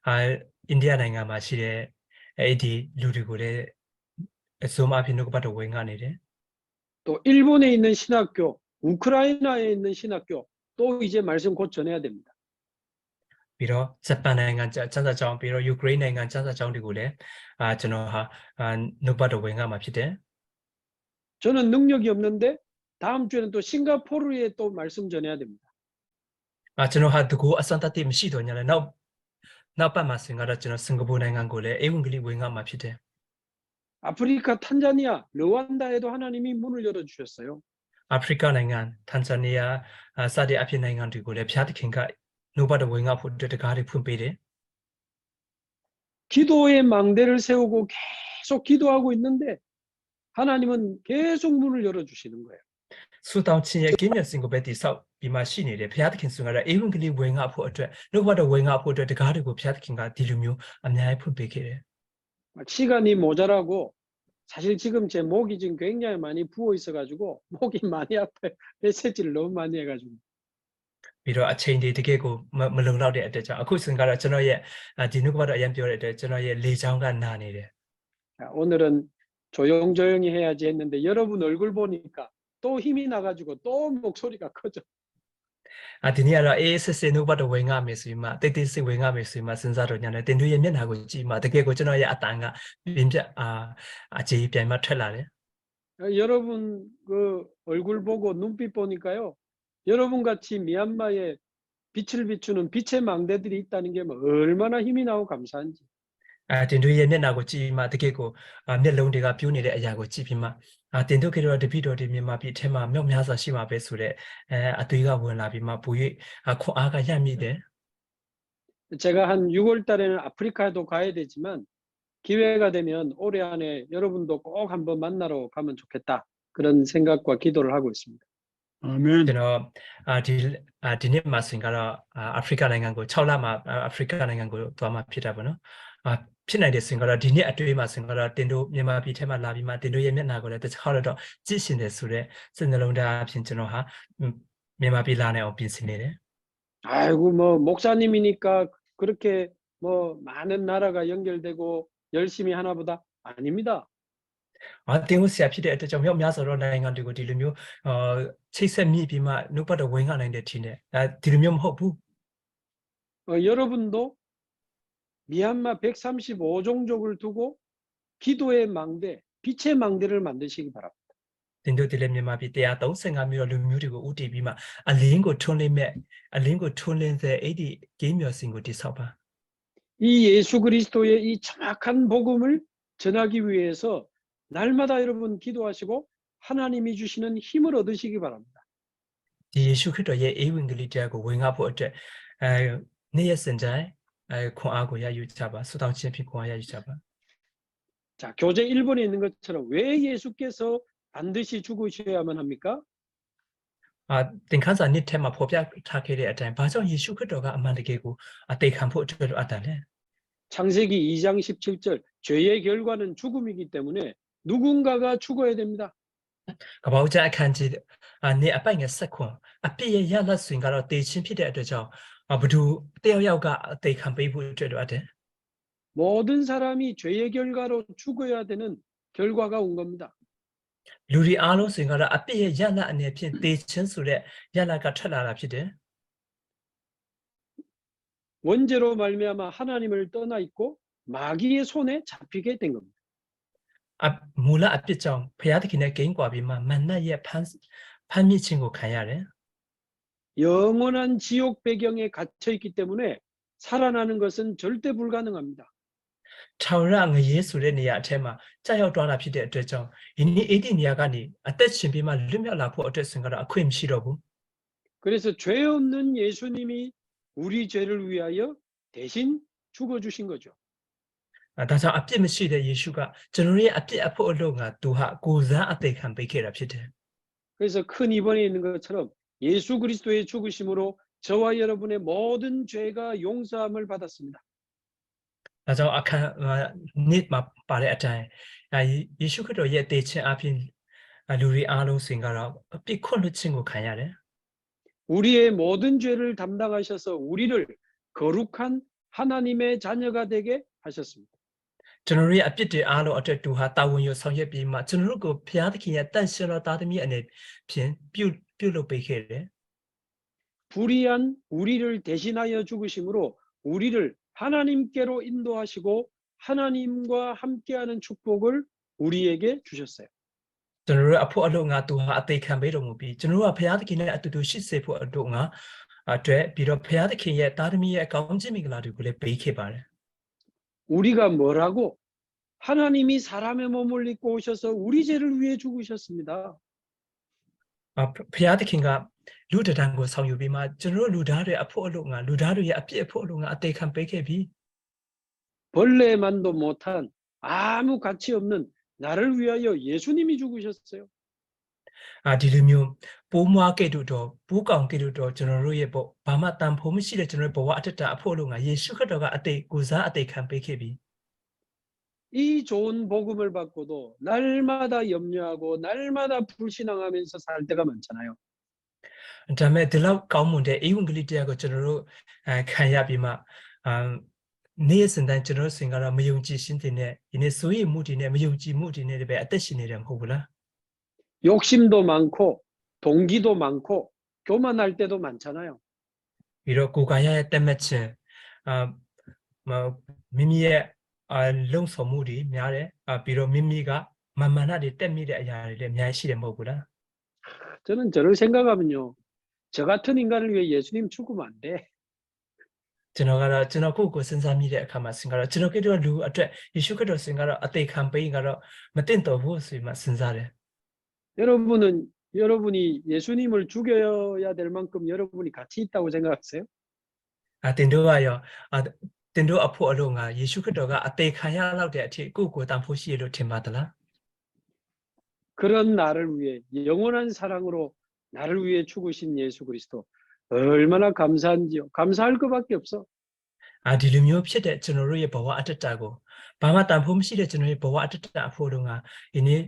အိန္ဒိယနိုင်ငံမှာရှိတဲ့အဲ့ဒီလူတွေကိုလည်းအစုံအဖြစ်နှုတ်ဘတော်ဝေငါနေတယ် 또 일본에 있는 신학교, 우크라이나에 있는 신학교 또 이제 말씀 곧 전해야 됩니다. ပြီးတော့ဂျပန်နိုင်ငံကျန်းစာကျောင်းပြီးတော့ယူကရိန်းနိုင်ငံကျန်းစာကျောင်းတွေကိုလည်းကျွန်တော်ဟာနှုတ်ဘတော်ဝေငါမှာဖြစ်တယ် 저는 능력이 없는데 다음 주에는 또 싱가포르에 또 말씀 전해야 됩니다. ကျွန်တော်ဟာတကူအစံတတ်မရှိတော့ညာလဲနောက်ပတ်မှာဆိုရင်ကတော့ကျွန်တော်စင်ကာပူနိုင်ငံကိုလည်းအေဝံဂေလိဝေငါမှာဖြစ်တယ် 아프리카 탄자니아, 르완다에도 하나님이 문을 열어주셨어요. အာဖရိကနိုင်ငံတန်ဇာနီးယားစတဲ့အဖြစ်နိုင်ငံတွေကိုလည်းဘုရားသခင်ကနှုတ်ဘတော်ဝေငါဖို့တကားတွေဖွင့်ပေးတယ် 기도의 망대를 세우고 계속 기도하고 있는데 하나님은 계속 문을 열어주시는 거예요. 수당 친의 개념性거 배디서 비마시니래 폐하드킨 순간에 에븐글리 웨잉아포 어때 누구보다 웨잉아포 어때 가르고 폐하드킨가 딜루뮤 암냐에 푼베케래 시간이 모자라고 사실 지금 제 목이 지금 굉장히 많이 부어 있어가지고 목이 많이 아파요. 메시지를 너무 많이 해가지고. 비록 아체인데 되게고 물렁라우데 어때죠အခု순간에 저너의 디누고보다 아연 뼈래 저너의 레장가 나네래 자, 오늘은 조용조용히 해야지 했는데 여러분 얼굴 보니까 또 힘이 나가지고 또 목소리가 커져. 디니아라 에세세 누구보다 웨잉아메 수이마 떼떼세 웨잉아메 수이마 순사로 냐네 땡두의မျက်နှာကို ကြည့်마 되게고 저너의 아땅가 빈자 아제이 변마ထွက်လာတယ် 여러분 그 얼굴 보고 눈빛 보니까요. 여러분 같이 미얀마에 빛을 비추는 빛의 망대들이 있다는 게 뭐 얼마나 힘이 나고 감사한지. တင်တို့ရဲ့မျက်နှာကိုကြည့်ပြီးမှတကယ့်ကိုမျက်လုံးတွေကပြိုးနေတဲ့အရာကိုကြည့်ပြီးမှတင်တို့ကတော့တပိတော်ဒီမြန်မာပြည်ထဲမှာမြောက်များစွာရှိမှာပဲဆိုတဲ့အသွေးကဝင်လာပြီးမှပို၍ခွန်အားကရမြင့်တယ် 제가 한 6월 달에는 아프리카에도 가야 되지만 기회가 되면 올해 안에 여러분도 꼭 한번 만나러 가면 좋겠다. 그런 생각과 기도를 하고 있습니다. 아멘. ကျွန်တော်ဒီနေ့မှာဆိုရင်ကတော့အာဖရိကနိုင်ငံကို6လမှာအာဖရိကနိုင်ငံကိုသွားမှာဖြစ်တာပေါ့နော်ဖြစ်နိုင်တယ်ဆိုရင်ကတော့ဒီနေ့အတွေ့မှာဆိုရင်ကတော့တင်တို့မြန်မာပြည်ထဲမှာလာပြီးမှတင်တို့ရဲ့မျက်နှာကိုလည်းတစ်ခါတော့ကြည့်ရှင်တယ်ဆိုတော့စိတ်နှလုံးသားအဖြစ်ကျွန်တော်ဟာမြန်မာပြည်လာနိုင်အောင်ပြင်ဆင်နေတယ် 아이고 뭐 목사님이니까 그렇게 뭐 많은 나라가 연결되고 열심히 하나보다 아닙니다. တင်ကိုဆရာဖြစ်တဲ့အတွက်ကြောင့်မြောက်များစွာသောနိုင်ငံတွေကိုဒီလိုမျိုးချိတ်ဆက်မိပြီးမှနှုတ်ပတ်တော်ဝင်ငါနိုင်တဲ့ထင်တယ်ဒီလိုမျိုးမဟုတ်ဘူး 여러분도 미얀마 135종족을 두고 기도의 망대, 빛의 망대를 만드시기 바랍니다. တင်တို့ဒီလေမြန်မာပြည်135မျိုးလူမျိုးတွေကိုဥတည်ပြီးမှအလင်းကိုထွန်းလင်းမဲ့အလင်းကိုထွန်းလင်းတဲ့အဲ့ဒီဂိမ်းမျော်စင်ကိုတိဆောက်ပါ 이 예수 그리스도의 이 정확한 복음을 전하기 위해서 날마다 여러분 기도하시고 하나님이 주시는 힘을 얻으시기 바랍니다. ဒီယေရှုခရစ်တော်ရဲ့အေဝံဂေလိတရားကိုဝင်ငါဖို့အတွက်နေ့ရက်စင်တိုင်းခွန်အားကိုရယူကြပါဆုတောင်းခြင်းဖြင့်ခွန်အားရယူကြပါ 자, 교재 1번에 있는 것처럼 왜 예수께서 반드시 죽으셔야만 합니까? သင်ခန်းစာနှစ်ထဲမှာဖော်ပြထားခဲ့တဲ့အတိုင်းဘာကြောင့်ယေရှုခရစ်တော်ကအမှန်တကယ်ကိုအသေးခံဖို့အတွက်လိုအပ်တယ်လဲ 창세기 2장 17절 죄의 결과는 죽음이기 때문에 누군가가 죽어야 됩니다. ကပောက်ကျအခန်းကြီးနေအပိုင်ငယ်ဆက်ခွန်အပြည့်ရရလက်ဆွင်ကတော့တေချင်းဖြစ်တဲ့အတွက်ကြောင့်ဘဒူတယောက်ယောက်ကအသေးခံပေးဖို့အတွက်လိုအပ်တယ် 모든 사람이 죄의 결과로 죽어야 되는 결과가 온 겁니다. လူတွေအားလုံးဆွင်ကတော့အပြည့်ရရလက်အနေဖြင့်တေချင်းဆိုတဲ့ရလက်ကထွက်လာတာဖြစ်တယ် 원죄로 말미암아 하나님을 떠나 있고 마귀의 손에 잡히게 된 겁니다. မူလအပြစ်ကြောင့်ဖျားသခင်နဲ့ဂိမ်းကွာပြီးမှမန်နတ်ရဲ့ဖမ်းမိခြင်းကိုခံရတယ် 영원한 지옥 배경에 갇혀 있기 때문에 살아나는 것은 절대 불가능합니다. ထောင်ရငရေဆိုတဲ့နေရာအထက်မှာကြောက်ရောက်သွားတာဖြစ်တဲ့အတွက်ကြောင့်ဒီနေ့အဲ့ဒီနေရာကနေအသက်ရှင်ပြီးမှလွတ်မြောက်လာဖို့အတွက်ဆိုရင်ကတော့အခွင့်မရှိတော့ဘူး 그래서 죄 없는 예수님이 우리 죄를 위하여 대신 죽어주신 거죠. ဒါကြောင့်အပြစ်မရှိတဲ့ယေရှုကကျွန်တော်ရဲ့အပြစ်အဖို့အလို့ငါသူဟာကိုယ်စားအသေးခံပေးခဲ့တာဖြစ်တယ် 그래서 큰 2번에 있는 것처럼 예수 그리스도의 죽으심으로 저와 여러분의 모든 죄가 용서함을 받았습니다. ဒါကြောင့်အခန်းနှစ်မှာပါတဲ့အတိုင်းယေရှုခရစ်တော်ရဲ့တေခြင်းအပြင်လူတွေအားလုံးစင်ကတော့အပြစ်ခွင့်လွှတ်ခြင်းကိုခံရတယ် 우리의 모든 죄를 담당하셔서 우리를 거룩한 하나님의 자녀가 되게 하셨습니다. ကျွန်တော်ရဲ့အပြစ်တွေအားလုံးအတွက်သူဟာတာဝန်ယူဆောင်ရွက်ပြီးမှကျွန်တော်တို့ကိုဘုရားသခင်ရဲ့တန်ရှင်းသောသားသမီးအနေဖြင့်ပြုလုပ်ပေးခဲ့တယ် 불의한 우리를 대신하여 죽으심으로 우리를 하나님께로 인도하시고 하나님과 함께하는 축복을 우리에게 주셨어요. ကျွန်တော်တို့အဖို့အလို့ငါသူဟာအသေးခံပေးတော်မူပြီးကျွန်တော်တို့ကဘုရားသခင်နဲ့အတူတူရှိစေဖို့အတွက်ငါအတွက်ပြီးတော့ဘုရားသခင်ရဲ့သားသမီးရဲ့အကောင်းခြင်းမင်္ဂလာတွေကိုလည်းပေးခဲ့ပါတယ် 우리가 뭐라고? 하나님이 사람의 몸을 입고 오셔서 우리 죄를 위해 죽으셨습니다. ဘုရားသခင်ကလူတန်းကိုဆောင်ယူပြီးမှကျွန်တော်တို့လူသားတွေအဖို့အလို့ငါလူသားတွေရဲ့အပြစ်အဖို့အလို့ငါအသေးခံပေးခဲ့ပြီး 벌레만도 못한 아무 가치 없는 나를 위하여 예수님이 죽으셨어요. ဒီလိုမျိုးပိုးမွားကဲ့သို့တော့ပိုးကောင်ကဲ့သို့တော့ကျွန်တော်တို့ရဲ့ပေါ့ဘာမှတန်ဖိုးမရှိတဲ့ကျွန်တော်တို့ဘဝအတ္တအဖို့လို့ငါယေရှုခရစ်တော်ကအသေးကိုစားအသေးခံပေးခဲ့ပြီ 이 좋은 복음을 받고도 날마다 염려하고 날마다 불신앙하면서 살 때가 많잖아요. ဒါပေမဲ့ဒီလောက်ကောင်းမွန်တဲ့ဧဝံဂေလိတရားကိုကျွန်တော်တို့ခံရပြီးမှနေ့စဉ်တိုင်းကျွန်တော်တို့စင်ကတော့မယုံကြည်ခြင်းတွေနဲ့ဒီနေ့ဆိုရင်မှုတွေနဲ့မယုံကြည်မှုတွေနဲ့ပဲအသက်ရှင်နေတယ်မဟုတ်ဘူးလား 욕심도 많고 동기도 많고 교만할 때도 많잖아요. ပြီးတော့ကိုယ်ကာယရဲ့တက်မှတ်ခြင်းမိမိရဲ့လုံဆောင်မှုတွေများတယ်ပြီးတော့မိမိကမာနတွေတက်မိတဲ့အရာတွေလည်းအများကြီးရှိတယ်မဟုတ်ဘူးလား 저는 저를 생각하면요. 저 같은 인간을 위해 예수님 죽으면 안 돼. ကျွန်တော်ကတော့ကျွန်တော်ကိုယ့်ကိုစဉ်းစားမိတဲ့အခါမှာစင်ကတော့ကျွန်တော်ကတော့လူအတွက်ယေရှုခရစ်တော်စင်ကတော့အသေးခံပေးကတော့မတင်တော်ဘူးဆိုမှစဉ်းစားတယ် 여러분이 예수님을 죽여야 될 만큼 여러분이 가치 있다고 생각하세요? တင်တို့ကရောတင်တို့အဖို့အလို့ငါယေရှုခရစ်တော်ကအသေးခံရလောက်တဲ့အထိကိုယ့်ကိုတန်ဖိုးရှိရလို့ထင်ပါသလား 그런 나를 위해 영원한 사랑으로 나를 위해 죽으신 예수 그리스도 얼마나 감사한지요. 감사할 것밖에 없어. ဒီလိုမျိုးဖြစ်တဲ့ကျွန်တော်တို့ရဲ့ဘဝအတ္တကိုဘာမှတန်ဖိုးမရှိတဲ့ကျွန်တော်ရဲ့ဘဝအတ္တအဖို့တော့ငါဒီနေ့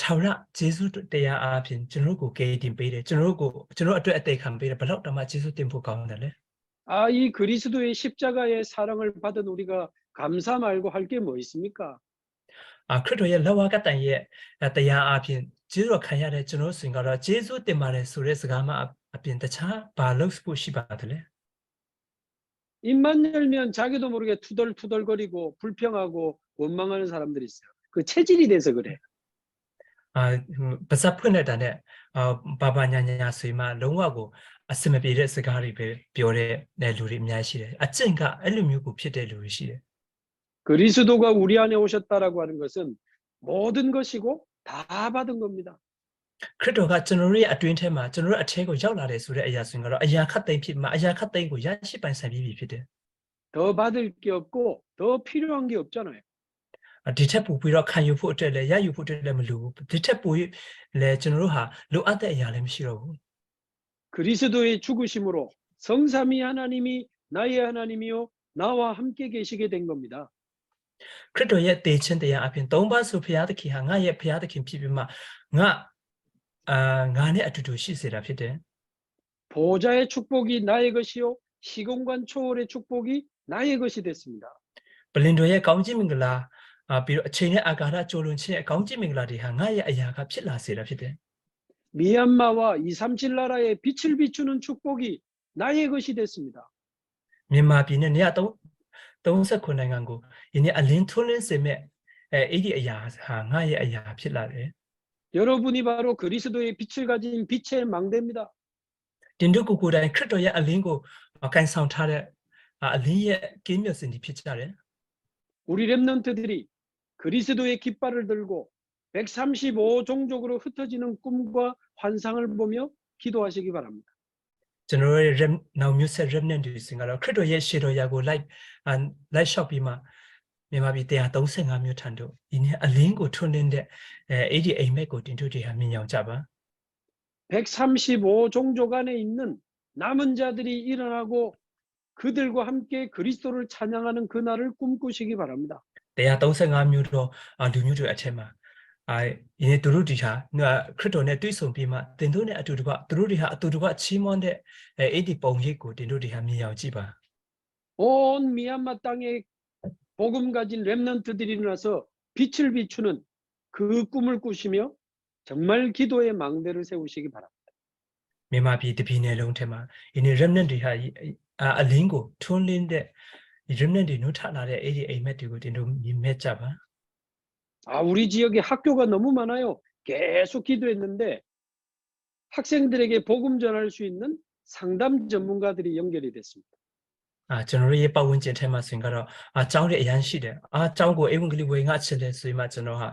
ထာဝရဂျေဇုတရားအားဖြင့်ကျွန်တော်တို့ကိုကယ်တင်ပေးတယ်ကျွန်တော်တို့အတွက်အသေးခံပေးတယ်ဘလောက်တမဂျေဇုတင်ဖို့ကောင်းတယ်လေ 이 그리스도의 십자가의 사랑을 받은 우리가 감사 말고 할 게 뭐 있습니까? ခရစ်တော်ရဲ့လက်ဝါးကတိုင်ရဲ့တရားအားဖြင့်ဂျေဇုခံရတဲ့ကျွန်တော်စင်ကတော့ဂျေဇုတင်ပါတယ်ဆိုတဲ့စကားမှအပြင်တခြားဘာလို့ဖို့ရှိပါတယ်လဲ 입만 열면 자기도 모르게 투덜투덜거리고 불평하고 원망하는 사람들이 있어요. 그 체질이 돼서 그래. ပါဇက်ဖွင့်တဲ့တဲ့ဘာညာဆိုမှလုံးဝကိုအစမပြေတဲ့စကားတွေပဲပြောတဲ့လူတွေအများကြီးရှိတယ်အကျင့်ကအဲ့လိုမျိုးကိုဖြစ်တဲ့လူတွေရှိတယ် 그리스도가 우리 안에 오셨다라고 하는 것은 모든 것이고 다 받은 겁니다. ခရစ်တော်ကကျွန်တော်ရဲ့အတွင်းထဲမှာကျွန်တော်ရဲ့အထဲကိုရောက်လာတယ်ဆိုတဲ့အရာဆိုရင်ကတော့အရာခတ်သိမ်းဖြစ်မှာအရာခတ်သိမ်းကိုရရှိပိုင်ဆိုင်ပြီးဖြစ်တယ် 더 받을 게 없고 더 필요한 게 없잖아요. ဒီထက်ပိုပြီးတော့ခံယူဖို့အတွက်လည်းရယူဖို့အတွက်လည်းမလိုဘူးဒီထက်ပိုလည်းကျွန်တော်တို့ဟာလိုအပ်တဲ့အရာလည်းမရှိတော့ဘူး 그리스도의 죽으심으로 성삼위 하나님이 나의 하나님이요 나와 함께 계시게 된 겁니다. ခရစ်တော်ရဲ့တည်ခြင်းတရားအပြင်သုံးပါးဆိုဘုရားသခင်ဟာငါရဲ့ဘုရားသခင်ဖြစ်ပြီးမှငါနဲ့အတူတူရှိစေတာဖြစ်တယ် 보호자의 축복이 나의 것이요 시공간 초월의 축복이 나의 것이 됐습니다. ဘလင်တော်ရဲ့ကောင်းချီးမင်္ဂလာပြီးတော့အချိန်နဲ့အာကာသကြိုးလွန်ခြင်းရဲ့ကောင်းချီးမင်္ဂလာတွေဟာငါရဲ့အရာကဖြစ်လာစေတာဖြစ်တယ် 미얀마와 237 나라에 빛을 비추는 축복이 나의 것이 됐습니다. မြန်မာပြည်နဲ့နေရာ39နိုင်ငံကိုယနေ့အလင်းထွန်းလင်းစေမဲ့အဲ့ဒီအရာဟာငါရဲ့အရာဖြစ်လာတယ် 여러분이 바로 그리스도의 빛을 가진 빛의 망대입니다. တင်တို့ကိုယ်တိုင်ခရစ်တော်ရဲ့အလင်းကိုကန်ဆောင်ထားတဲ့အလင်းရဲ့ကင်းမြတ်စင်ကြီးဖြစ်ကြတယ် 우리 렘넌트들이 그리스도의 깃발을 들고 135 종족으로 흩어지는 꿈과 환상을 보며 기도하시기 바랍니다. ကျွန်တော်ရဲ့နောက်မျိုးဆက် remnant တွေစင်ကတော့ခရစ်တော်ရဲ့ရှေ့တော်ရာကိုလိုက်လျှောက်ပြီးမှမြန်မာပြည်135မျိုးထံတို့ဒီနေ့အလင်းကိုထွန်းလင်းတဲ့အဲ့ဒီအိမ်မက်ကိုတင်တို့တွေဟာမြင်အောင်ကြပါ 135 종족 안에 있는 남은 자들이 일어나고 그들과 함께 그리스도를 찬양하는 그날을 꿈꾸시기 바랍니다. 135မျိုးတော့လူမျိုးတွေအထက်မှာဒီနေ့သူတို့ဒီဟာခရစ်တော်နဲ့တွေ့ဆုံပြီးမှတင်တို့နဲ့အတူတကွသူတို့တွေဟာအတူတကွချီးမွမ်းတဲ့အဲ့ဒီပုံရိပ်ကိုတင်တို့တွေဟာမြင်အောင်ကြည့်ပါ 온 미얀마 땅에 복음 가진 렘넌트들이 일어나서 빛을 비추는 그 꿈을 꾸시며 정말 기도의 망대를 세우시기 바랍니다. မြန်မာပြည်တပြည်နယ်လုံးထဲမှာဒီနေ့ remnant တွေဟာအလင်းကိုထွန်းလင်းတဲ့ remnant တွေနှုတ်ထလာတဲ့အဲ့ဒီအိမ်မက်တွေကိုတင်တို့မြင်မဲ့ကြပါ 우리 지역에 학교가 너무 많아요. 계속 기도했는데 학생들에게 복음 전할 수 있는 상담 전문가들이 연결이 됐습니다. ကျွန်တော်ရဲ့ပတ်ဝန်းကျင်ထဲမှာဆိုရင်ကတော့ကျောင်းတွေအရန်ရှိတယ်ကျောင်းကိုဧဝံဂေလိဝေငါချစ်တယ်ဆိုရင်မှကျွန်တော်ဟာ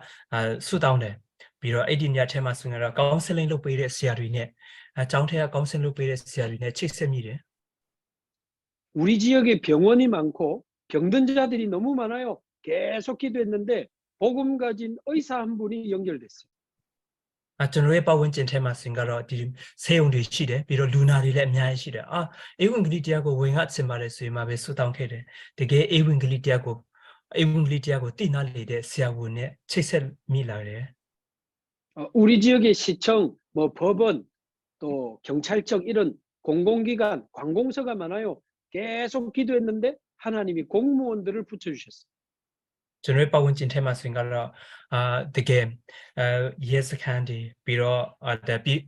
ဆုတောင်းတယ်ပြီးတော့အဲ့ဒီညထဲမှာဆိုရင်တော့ counseling လုပ်ပေးတဲ့ဆရာတွေနဲ့ကျောင်းထဲက counseling လုပ်ပေးတဲ့ဆရာတွေနဲ့ချိတ်ဆက်မိတယ် 우리 지역에 병원이 많고 병든 자들이 너무 많아요. 계속 기도했는데 복음 가진 의사 한 분이 연결됐어요. ကျွန်တော်ရဲ့ပတ်ဝန်းကျင်ထဲမှာဆိုရင်ကတော့ကျောင်းတွေအရန်ရှိတယ်ကျောင်းကိုဧဝံဂေလိဝေငါချစ်တယ်ဆိုရင်မှကျွန်တော်ဟာ ကျွန်တော်ရဲ့ပတ်ဝန်းကျင်ထဲမှာဆိုရင်ကတော့ဒီဆေးရုံတွေရှိတယ်ပြီးတော့လူနာတွေလည်းအများကြီးရှိတယ်ဧဝံဂေလိတရားကိုဝင်ငါ့ဆင်ပါတယ်ဆိုရင်မှပဲဆုတောင်းခဲ့တယ်တကယ်ဧဝံဂေလိတရားကိုသိနာလေတဲ့ဆရာဝန်နဲ့ချိတ်ဆက်မိလာတယ် 우리 지역의 시청, 뭐 법원, 또 경찰청 이런 공공기관, 관공서가 많아요. 계속 기도했는데 하나님이 공무원들을 붙여주셨어요. ကျွန်တော်ရဲ့ပတ်ဝန်းကျင်ထဲမှာဆိုရင်ကတော့တကယ်ရဲစခန်းတွေပြီးတော့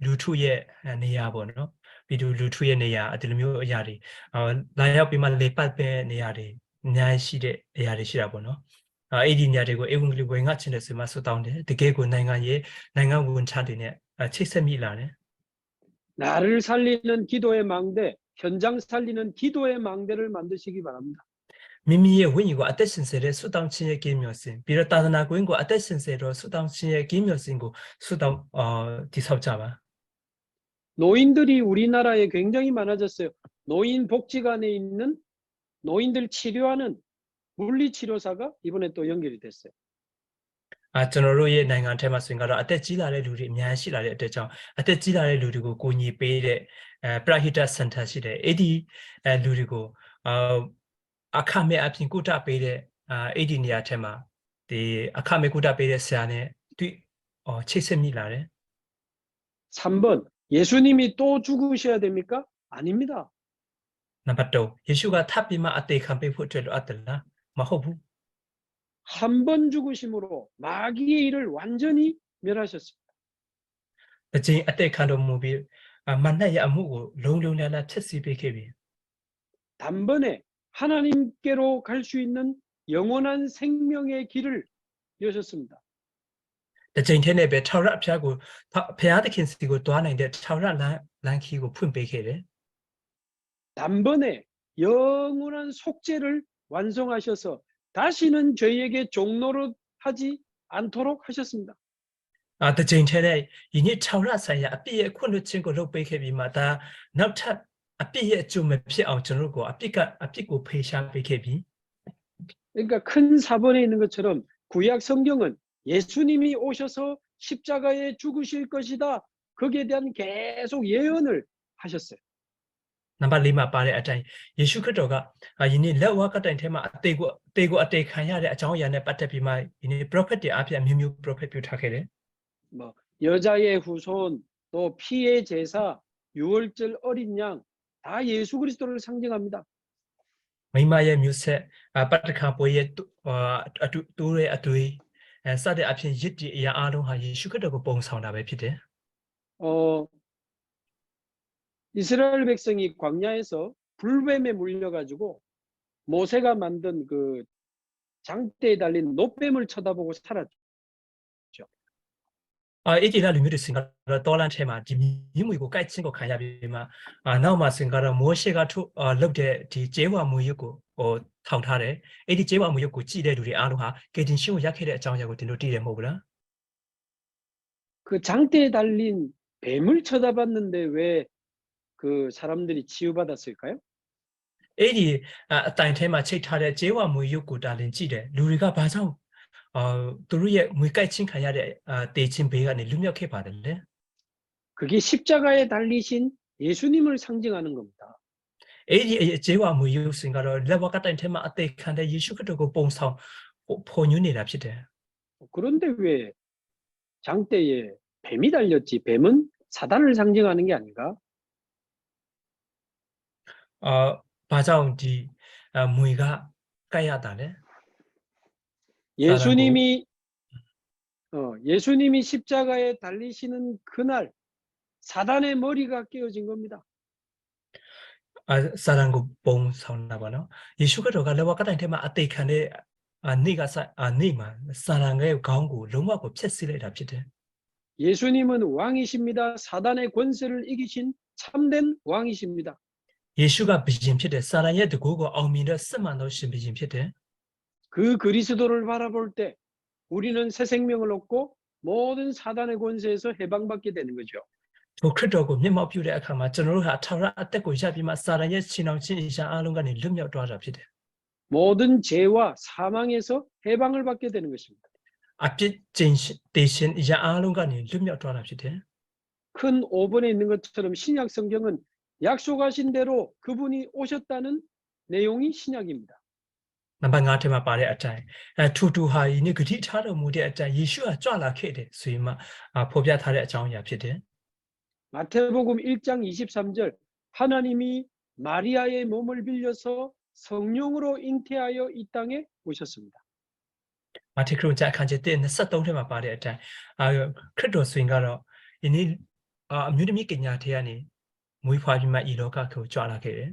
လူထုရဲ့နေရာပေါ့နော်ပြီးတော့လူထုရဲ့နေရာဒီလိုမျိုးအရာတွေလာရောက်ပြီးမှလေပတ်ပဲနေရာတွေအများကြီးရှိတဲ့အရာတွေရှိတာပေါ့နော်အဲ့ဒီနေရာတွေကိုဧဝံဂေလိဝင်ငါချင်တဲ့ဆိုမှဆုတောင်းတယ်တကယ်ကိုနိုင်ငံဝန်ထမ်းတွေနဲ့ချိတ်ဆက်မိလာတယ် 나를 살리는 기도의 망대, 현장 살리는 기도의 망대를 만드시기 바랍니다. မိမိရဲ့ဝိညာဉ်ကိုအသက်ရှင်စေတဲ့ဆုတောင်းခြင်းရဲ့ကိမျောစင်ပြီးတော့သာသနာ့ကိုင်းကိုအသက်ရှင်စေတော့ဆုတောင်းခြင်းရဲ့ကိမျောစင်ကိုဆုတောင်းတည်ဆောက်ကြပါ 노인들이 우리나라에 굉장히 많아졌어요. 노인 복지관에 있는 노인들 치료하는 물리치료사가 이번에 또 연결이 됐어요. ကျွန်တော်တို့ရဲ့နိုင်ငံထဲမှာဆိုရင်ကတော့အသက်ကြီးလာတဲ့လူတွေအများကြီးရှိလာတဲ့အတွက်ကြောင့်အသက်ကြီးလာတဲ့လူတွေကိုကိုညီပေးတဲ့ပရဟိတစင်တာရှိတယ်အဲ့ဒီလူတွေကိုအခမဲ့အပြင်ကုသပေးတဲ့အဲ့ဒီနေရာထဲမှာဒီအခမဲ့ကုသပေးတဲ့ဆရာနဲ့တွေ့ချိတ်ဆက်မိလာတယ် 3번, 예수님이 또 죽으셔야 됩니까? 아닙니다. နံပါတ်3ယေရှုကထပ်ပြီးမှအသေးခံပေးဖို့အတွက်လိုအပ်တယ်လားမဟုတ်ဘူး 한 번 죽으심으로 마귀의 일을 완전히 멸하셨습니다. တစ်ချိန်အသက်ခံတော်မူပြီးမနက်ရအမှုကိုလုံးလုံးလျားဖျက်ဆီးပေးခဲ့ပြီ 단번에 하나님께로 갈 수 있는 영원한 생명의 길을 여셨습니다. တစ်ချိန်ထဲနဲ့ပဲထာဝရအဖျားကိုဖျားသခင်စီကိုတွားနိုင်တဲ့ထာဝရလမ်းခီးကိုဖွင့်ပေးခဲ့တယ် 단번에 영원한 속죄를 완성하셔서 다시는 죄에게 종노릇 하지 않도록 하셨습니다. တစ်ချိန်ထဲနဲ့ယနေ့ထာဝရဆိုင်ရာအပြည့်ရဲ့ခွင့်လွှတ်ခြင်းကိုလုပ်ပေးခဲ့ပြီးမှဒါနောက်ထပ်အပြည့်ရဲ့အကျိုးမဖြစ်အောင်ကျွန်တော်တို့ကိုအပြစ်ကိုဖေရှားပေးခဲ့ပြီ 그러니까 큰 사본에 있는 것처럼 구약 성경은 예수님이 오셔서 십자가에 죽으실 것이다. 거기에 대한 계속 예언을 하셨어요. နံပါတ်4မှာပါတဲ့အတိုင်းယေရှုခရစ်တော်ကယနေ့လက်ဝါးကတိုင်ထဲမှာအသေးကိုအသေးခံရတဲ့အကြောင်းအရာနဲ့ပတ်သက်ပြီးမှယနေ့ prophet တွေအဖြစ်အမျိုး prophet ပြုထားခဲ့တယ် 뭐 여자의 후손 또 피의 제사 유월절 어린 양 다 예수 그리스도를 상징합니다. မိမရဲ့မျိုးဆက်ပတ်တခါပွဲရဲ့တူရဲ့အတွေ့စတဲ့အဖြစ်ရစ်တီအရာအလုံးဟာယေရှုခရစ်တော်ကိုပုံဆောင်တာပဲဖြစ်တယ် 이스라엘 백성이 광야에서 불뱀에 물려가지고 모세가 만든 그 장대에 달린 노뱀을 쳐다보고 살았죠. အဲ့ဒီလူမျိုးတွေစင်ကတော့တော်လန်ထဲမှာဒီမြင်းမွေကိုကိုက်ချင်းကိုခံရပြီးမှနောက်မှာစင်ကတော့မိုးရှေကထုတ်လုပ်တဲ့ဒီကျဲဝါမွေရုပ်ကိုထောင်ထားတယ်အဲ့ဒီကျဲဝါမွေရုပ်ကိုကြည့်တဲ့လူတွေအားလုံးဟာကေတင်ရှင်းကိုရက်ခဲ့တဲ့အကြောင်းအရာကိုတင်တို့သိတယ်မဟုတ်ဘူးလား 그 장대에 달린 뱀을 쳐다봤는데 왜 그 사람들이 치유받았을까요? အဲ့ဒီအတိုင်ထဲမှာချိတ်ထားတဲ့ကျဲဝါမွေရုပ်ကိုတာလင်ကြည့်တယ်လူတွေကဘာကြောင့်သူတို့ရဲ့မွေကိုက်ချင်းခံရတဲ့တေချင်းဘေးကနေလွတ်မြောက်ခဲ့ပါတယ်လေ 그게 십자가에 달리신 예수님을 상징하는 겁니다. အဲ့ဒီကျဲဝါမွေရုပ်စင်ကတော့လက်ဝါးကတိုင်ထဲမှာအသေးခံတဲ့ယေရှုခရစ်တော်ကိုပုံဆောင်ဖော်ညွှန်းနေတာဖြစ်တယ် 그런데 왜 장대에 뱀이 달렸지? 뱀은 사단을 상징하는 게 아닌가? ဘာကြောင့်ဒီမွေကကိုက်ရတာလဲ 예수님이 십자가에 달리시는 그날 사단의 머리가 깨어진 겁니다. စာရန်ကိုပုံဆောင်တာပါနော်ယေရှုခရစ်တော်ကလက်ဝါးကတိုင်ထဲမှာအသေးခံတဲ့နေ့ကနေ့မှာစာရန်ရဲ့ခေါင်းကိုလုံးဝကိုဖျက်ဆီးလိုက်တာဖြစ်တယ် 예수님은 왕이십니다. 사단의 권세를 이기신 참된 왕이십니다. ယေရှုကဘုရင်ဖြစ်တယ်စာရန်ရဲ့တကူကိုအောင်မြင်တဲ့စစ်မှန်သောရှင်ဘုရင်ဖြစ်တယ် 그 그리스도를 바라볼 때 우리는 새 생명을 얻고 모든 사단의 권세에서 해방받게 되는 거죠. ထိုခရစ်တော်ကိုမျက်မှောက်ပြုတဲ့အခါမှာကျွန်တော်တို့ဟာထာဝရအသက်ကိုရပြီးမှစာရန်ရဲ့ရှင်အောင်ခြင်းအရာအလုံးကနေလွတ်မြောက်သွားတာဖြစ်တယ် 모든 죄와 사망에서 해방을 받게 되는 것입니다. 앞빛 대신 이제 아론가니 lum역 돌아ဖြစ်တယ်. 큰 5번에 있는 것처럼 신약 성경은 약속하신 대로 그분이 오셨다는 내용이 신약입니다. Number 5ထဲမှာပါတဲ့အတိုင်းထူထူဟာယနေ့ဂတိထားတော်မူတဲ့အတိုင်းယေရှုဟာကြွလာခဲ့တယ်ဆိုရင်မှဖော်ပြထားတဲ့အကြောင်းအရာဖြစ်တယ်. 마태복음 1장 23절 하나님이 마리아의 몸을 빌려서 성령으로 잉태하여 이 땅에 오셨습니다. မာထေခရုံကျမ်းအခန်းကြီး1:23ထဲမှာပါတဲ့အတိုင်းခရစ်တော်ဆိုရင်ကတော့ယနေ့အမျိုးသမီးကညာထဲကနေမွေးဖွားပြီးမှဤလောကကိုကြွလာခဲ့တယ်.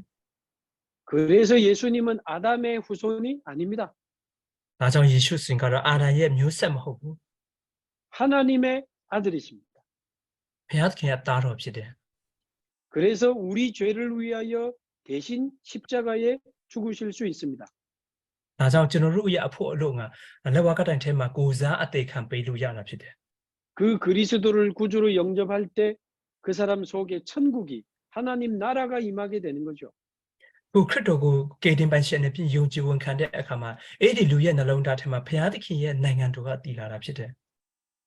그래서 예수님은 아담의 후손이 아닙니다. ဒါကြောင့်ယေရှုဆိုရင်ကတော့အာဒံရဲ့မျိုးဆက်မဟုတ်ဘူး. 하나님의 아들이십니다. ဘုရားသခင်ရဲ့သားတော်ဖြစ်တယ်. 그래서 우리 죄를 위하여 대신 십자가에 죽으실 수 있습니다. ဒါကြောင့်ကျွန်တော်တို့ရဲ့အဖို့အလို့ငါလက်ဝါးကတိုင်ထဲမှာကိုစားအသေးခံပေးလို့ရတာဖြစ်တယ်. 그 그리스도를 구주로 영접할 때 그 사람 속에 천국이 하나님 나라가 임하게 되는 거죠. ခုခရစ်တော်ကိုကေတင်ပိုင်ရှင်နဲ့ပြင်ယုံကြည်ဝန်ခံတဲ့အခါမှာအဲ့ဒီလူရဲ့နှလုံးသားထဲမှာဘုရားသခင်ရဲ့နိုင်ငံတော်ကတည်လာတာဖြစ်တယ်.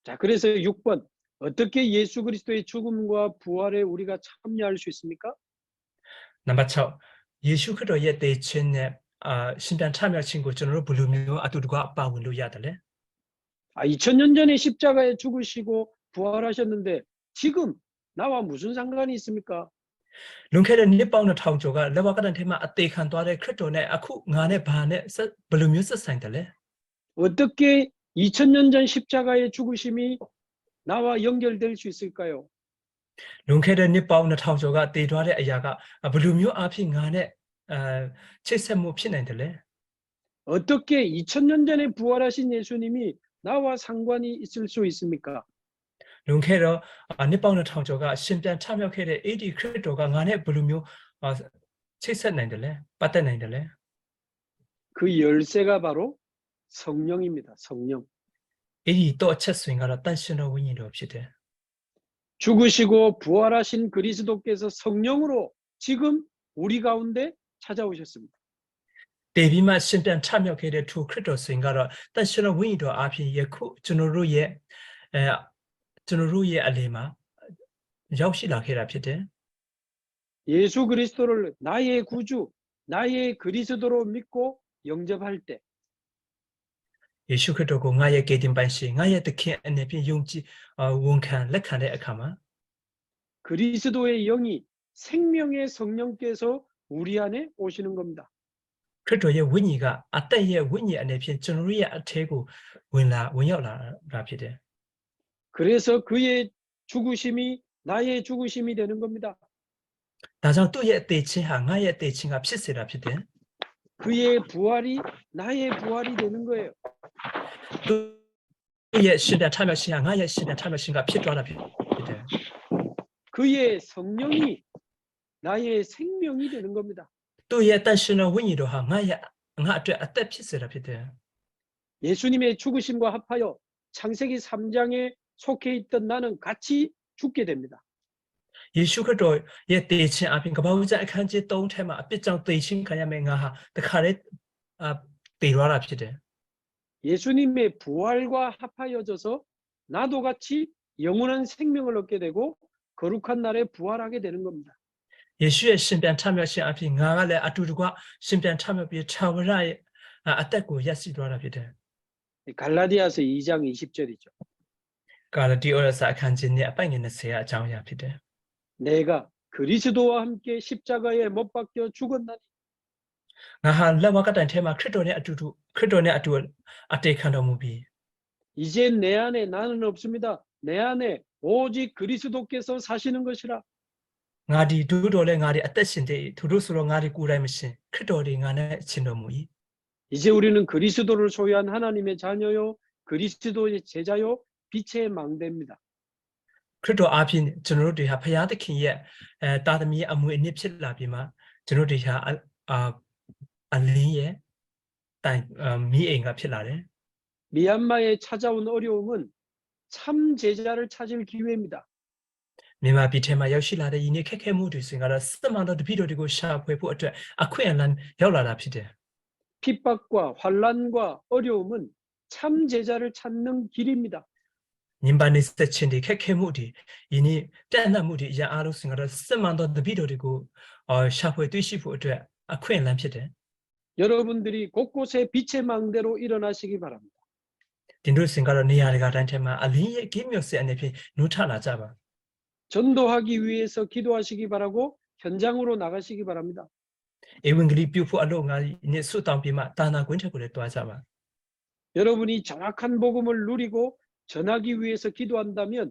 자, 그래서 6번 어떻게 예수 그리스도의 죽음과 부활에 우리가 참여할 수 있습니까? Number 6.ယေရှုခရစ်တော်ရဲ့တည်ခြင်းနဲ့ရှင်ပြန်ထမြောက်ခြင်းကိုကျွန်တော်တို့ဘယ်လိုမျိုးအတူတကွပါဝင်လို့ရတယ်လဲ? 2000년 전에 십자가에 죽으시고 부활하셨는데 지금 나와 무슨 상관이 있습니까? လွန်ခဲ့တဲ့နှစ်ပေါင်း2000ကျော်ကလက်ဝါးကတိုင်ထဲမှာအသေးခံသွားတဲ့ခရစ်တော်နဲ့အခုငါနဲ့ဘာနဲ့ဘယ်လိုမျိုးဆက်ဆိုင်တယ်လဲ? 어떻게 2000년 전 십자가의 죽으심이 나와 연결될 수 있을까요? လွန်ခဲ့တဲ့နှစ်ပေါင်း2000ကျော်ကတည်သွားတဲ့အရာကဘယ်လိုမျိုးအဖြစ်ငါနဲ့ချိတ်ဆက်မှုဖြစ်နိုင်တယ်လဲ? 어떻게 2000년 전에 부활하신 예수님이 나와 상관이 있을 수 있습니까? လွန်ခဲ့တော့နှစ်ပေါင်း2000ကျော်ကရှင်ပြန်ထမြောက်ခဲ့တဲ့အဲ့ဒီခရစ်တော်ကငါနဲ့ဘယ်လိုမျိုးချိတ်ဆက်နိုင်တယ်လဲ? ပတ်သက်နိုင်တယ်လဲ? 그 열쇠가 바로 성령입니다. 성령. အဲ့ဒီတော့အချက်ဆိုရင်ကတော့တန်ရှင်တော်ဝိညာဉ်တော်ဖြစ်တယ်. 죽으시고 부활하신 그리스도께서 성령으로 지금 우리 가운데 찾아오셨습니다. တည်ပြီးမှရှင်ပြန်ထမြောက်ခဲ့တဲ့ထိုခရစ်တော်ဆိုရင်ကတော့တန်ရှင်တော်ဝိညာဉ်တော်အဖြစ်ယခုကျွန်တော်တို့ရဲ့အလယ်မှာရောက်ရှိလာခဲ့တာဖြစ်တယ်. 예수 그리스도를 나의 구주, 나의 그리스도로 믿고 영접할 때 ယေရှုခရစ်တော်ကိုငါရဲ့ကယ်တင်ပိုင်ရှင်ငါရဲ့သခင်အနေဖြင့်ယုံကြည်ဝန်ခံလက်ခံတဲ့အခါမှာ 그리스도의 영이 생명의 성령께서 우리 안에 오시는 겁니다. ခရစ်တော်ရဲ့ဝိညာဉ်ကအသက်ရဲ့ဝိညာဉ်အနေဖြင့်ကျွန်တော်ရဲ့အထဲကိုဝင်ရောက်လာတာဖြစ်တယ်. 그래서 그의 죽으심이 나의 죽으심이 되는 겁니다. ဒါကြောင့်သူ့ရဲ့အသေးချင်းဟာငါရဲ့အသေးချင်းကဖြစ်စေတာဖြစ်တယ်. 그의 부활이 나의 부활이 되는 거예요. သူ့ရဲ့ရှင်ပြန်ထမြောက်ခြင်းဟာငါရဲ့ရှင်ပြန်ထမြောက်ခြင်းကဖြစ်သွားတာဖြစ်တယ်. 그의 성령이 나의 생명이 되는 겁니다. သူ့ရဲ့တန်ရှင်တော်ဝိညာဉ်တော်ဟာငါအတွက်အသက်ဖြစ်စေတာဖြစ်တယ်. 예수님의 죽으심과 합하여 창세기 3장에 속해 있던 나는 같이 죽게 됩니다. ယေရှုခရစ်တော်ရဲ့တည်ခြင်းအပြင်ကပ္ပဦးကျမ်းအခန်းကြီး3ထဲမှာအပြစ်ကြောင့်တည်ခြင်းခံရမယ့်ငါဟာတခါတည်းတည်သွားတာဖြစ်တယ်. 예수님의 부활과 합하여져서 나도 같이 영원한 생명을 얻게 되고 거룩한 날에 부활하게 되는 겁니다. ယေရှုရဲ့ရှင်ပြန်ထမြောက်ခြင်းအပြင်ငါကလည်းအတူတကွရှင်ပြန်ထမြောက်ပြီးထာဝရရဲ့အသက်ကိုရရှိသွားတာဖြစ်တယ်. 갈라디아서 2장 20절이죠. ကာလတိဩရစာအခန်းကြီးနဲ့အပိုင်ငယ်20အကြောင်းအရာဖြစ်တယ်. 내가 그리스도와 함께 십자가에 못 박혀 죽었나니 ငါဟာလက်ဝါးကတိုင်ထဲမှာခရစ်တော်နဲ့အတူအတေခံတော်မူပြီး 이제 내 안에 나는 없습니다. 내 안에 오직 그리스도께서 사시는 것이라. ငါဒီဒုတော်လဲငါဒီအသက်ရှင်တဲ့သူတို့ဆိုတော့ငါဒီကိုယ်တိုင်မရှင်ခရစ်တော်ဒီငါနဲ့ရှင်တော်မူ၏ 이제 우리는 그리스도를 소유한 하나님의 자녀요 그리스도의 제자요 빛의 망대입니다. ခရစ်တော်အပြင်ကျွန်တော်တို့တွေဟာဖခင်သခင်ရဲ့တာသမီအမွေအနှစ်ဖြစ်လာပြီးမှကျွန်တော်တို့ဟာအလင်းရဲ့တိုင်မိအိမ်ကဖြစ်လာတယ်. 미얀마에 찾아온 어려움은 참 제자를 찾을 기회입니다. မြန်မာပြည်ထဲမှာရောက်ရှိလာတဲ့ယနေ့ခက်ခဲမှုတွေဆိုရင်ကတော့စစ်မှန်သောတပည့်တော်တွေကိုရှာဖွေဖို့အတွက်အခွင့်အလမ်းရောက်လာတာဖြစ်တယ်. 핍박과 환란과 어려움은 참 제자를 찾는 길입니다. ညီပါနေစချင်းတွေခက်ခဲမှုတွေယင်းပြန့်နှံ့မှုတွေအရာအားလုံးစင်ကတော့စစ်မှန်သောတပည့်တော်တွေကိုရှာဖွေတွေ့ရှိဖို့အတွက်အခွင့်အလမ်းဖြစ်တယ် 여러분들이 곳곳에 빛의 망대로 일어나시기 바랍니다. တင်တို့စင်ကတော့နေရာတွေကတိုင်းထဲမှာအလင်းရဲ့ကိမြော့စအနေဖြင့်နှုတ်ထလာကြပါ 전도하기 위해서 기도하시기 바라고 현장으로 나가시기 바랍니다. ဧဝံဂေလိပြုဖို့အလို့ငါနဲ့ဆုတောင်းပြီးမှတာနာကွင်းထက်ကိုလည်းတွားကြပါ 여러분이 정확한 복음을 누리고 전하기 위해서 기도한다면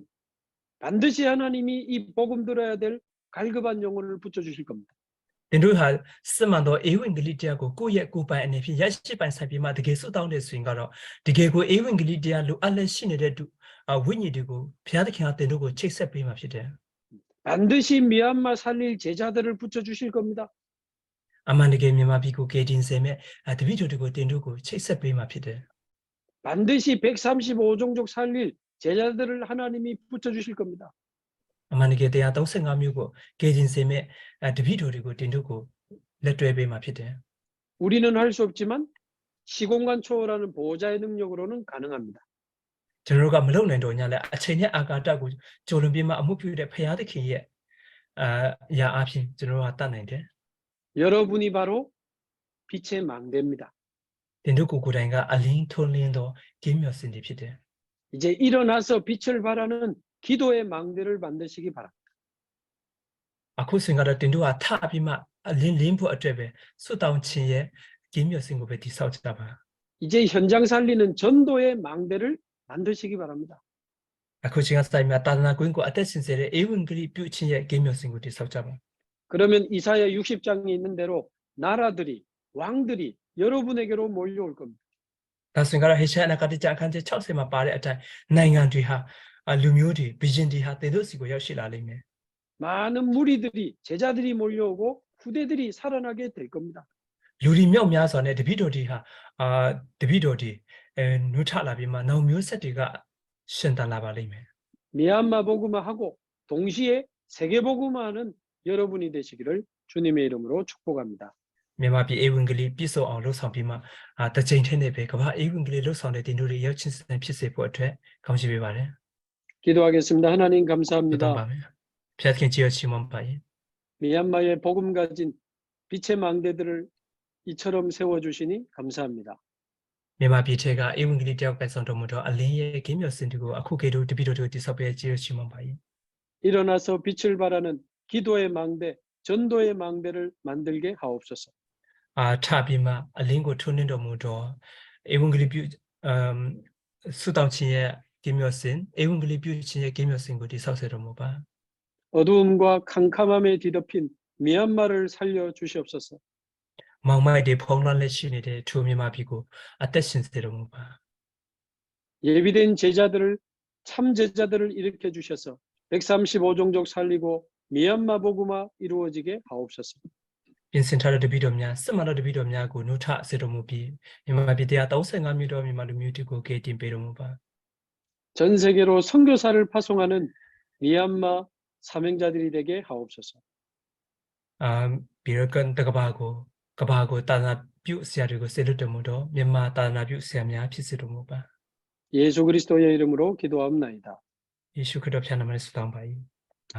반드시 하나님이 이 복음 들어야 될 갈급한 영혼을 붙여주실 겁니다. တင်တို့ဟာစစ်မှန်သောဧဝံဂေလိတရားကိုကိုယ့်ရဲ့ကိုယ်ပိုင်အနေဖြင့်ရရှိပိုင်ဆိုင်ပြီးမှတကယ်ဆုတောင်းတဲ့ဆိုရင်ကတော့တကယ်ကိုဧဝံဂေလိတရားလိုအပ်လက်ရှိနေတဲ့ဝိညာဉ်တွေကိုဘုရားသခင်ကတင်တို့ကိုချိတ်ဆက်ပေးမှာဖြစ်တယ် 반드시 미얀마 살릴 제자들을 붙여주실 겁니다. အမှန်တကယ်မြန်မာပြည်ကိုကယ်တင်စေမဲ့တပည့်တော်တွေကိုတင်တို့ကိုချိတ်ဆက်ပေးမှာဖြစ်တယ် 반드시 135종족 살릴 제자들을 하나님이 붙여주실 겁니다. အမှန်တကယ်တရား35မျိုးကိုကယ်တင်စေမဲ့တပည့်တော်တွေကိုတင်တို့ကိုလက်တွဲပေးမှာဖြစ်တယ် 우리는 할 수 없지만 시공간 초월하는 보호자의 능력으로는 가능합니다. ကျွန်တော်တို့ကမလုံနိုင်တော့ညလဲအချိန်နဲ့အာကာတကိုကြိုလွန်ပြီးမှအမှုပြုတဲ့ဖရာသခင်ရဲ့အရာအဖြစ်ကျွန်တော်တို့ကတတ်နိုင်တယ် 여러분이 바로 빛의 망대입니다. တင်တို့ကိုယ်တိုင်ကအလင်းထွန်းလင်းသောကင်းမြော်စင်တွေဖြစ်တယ် 이제 일어나서 빛을 발하는 기도의 망대를 만드시기 바랍니다. အခုစင်ကတော့တင်တို့ကထပြီးမှအလင်းလင်းဖို့အတွက်ပဲဆွတောင်းခြင်းရဲ့ကင်းမြော်စင်ကိုပဲတည်ဆောက်ကြပါ 이제 현장 살리는 전도의 망대를 만드시기 바랍니다. အခုချိန်ကစတိုင်းမှာတာသနာကွင်းကိုအသက်ရှင်စေတဲ့ဧဝံဂေလိပြုခြင်းရဲ့ကင်းမြော်စင်ကိုတည်ဆောက်ကြပါ 그러면 이사야 60장에 있는 대로 나라들이 왕들이 여러분에게로 몰려올 겁니다. ဒါဆိုရင်ကတော့ဟေရှာယအနာဂတ်ကျမ်းအခန်းကြီး60မှာပါတဲ့အတိုင်းနိုင်ငံတွေဟာလူမျိုးတွေဘီရင်တွေဟာတင်တို့စီကိုရောက်ရှိလာလိမ့်မယ် 많은 무리들이 제자들이 몰려오고 후대들이 살아나게 될 겁니다. လူတွေမြောက်များစွာနဲ့တပည့်တော်တွေဟာတပည့်တော်တွေနှုတ်ထလာပြီးမှနောက်မျိုးဆက်တွေကရှင်သန်လာပါလိမ့်မယ် 미얀마 복음화하고 동시에 세계 복음화하는 여러분이 되시기를 주님의 이름으로 축복합니다. မြန်မာပြည်ဧဝံဂေလိပြည့်စုံအောင်လှုပ်ဆောင်ပြီးမှတစ်ချိန်ထဲနဲ့ပဲကမ္ဘာဧဝံဂေလိလှုပ်ဆောင်တဲ့တင်တို့တွေရောက်ချင်းစံဖြစ်စေဖို့အတွက်ကောင်းချီးပေးပါတယ် 기도하겠습니다. 하나님 ဆုတောင်း 감사합니다. ပါမယ်ဖျက်ခင်ကြည်ရချီးမွမ်းပါရဲ့ 미얀마에 복음 가진 빛의 망대들을 이처럼 세워주시니 감사합니다. မြန်မာပြည်ထဲကဧဝံဂေလိတယောက်ပဲဆောင်တော်မူတော့အလင်းရဲ့ကင်းမြော်စင်တွေကိုအခုကေတို့တပည့်တော်တို့တိဆောက်ပေးကြည်ရချီးမွမ်းပါရဲ့ 일어나서 빛을 발하는 기도의 망대, 전도의 망대를 만들게 하옵소서. ထပြီးမှအလင်းကိုထွန်းနှင်းတော်မူတော့ဧဝံဂေလိပြုဆုတောင်းခြင်းရဲ့ကင်းမြော်စင်ဧဝံဂေလိပြုခြင်းရဲ့ကင်းမြော်စင်ကိုတိဆောက်စေတော်မူပါ 어두움과 캄캄함에 뒤덮인 미얀마를 살려 주시옵소서. မောင်မိုက်တွေဖုံးလွှမ်းလက်ရှိနေတဲ့ထိုမြန်မာပြည်ကိုအသက်ရှင်စေတော်မူပါ 예비된 제자들을 참 제자들을 일으켜 주셔서 135종족 살리고 미얀마 복음화 이루어지게 하옵소서. ပြင်ဆင်ထားတဲ့တပည့်တော်များစစ်မှန်သောတပည့်တော်များကိုနှုတ်ထစေတော်မူပြီးမြန်မာပြည်တရား35မြို့တော်မြန်မာလူမျိုးတွေကိုကယ်တင်ပေးတော်မူပါ 전 세계로 선교사를 파송하는 미얀마 사명자들이 되게 하옵소서. ပြီးတော့ကဘာကိုတာနာပြုဆရာတွေကိုဆေလွတ်တော်မူတော့မြန်မာတာနာပြုဆရာများဖြစ်စေတော်မူပါ 예수 그리스도의 이름으로 기도하옵나이다. ယေရှုခရစ်တော်ဖျားနာမနဲ့ဆုတောင်းပါ၏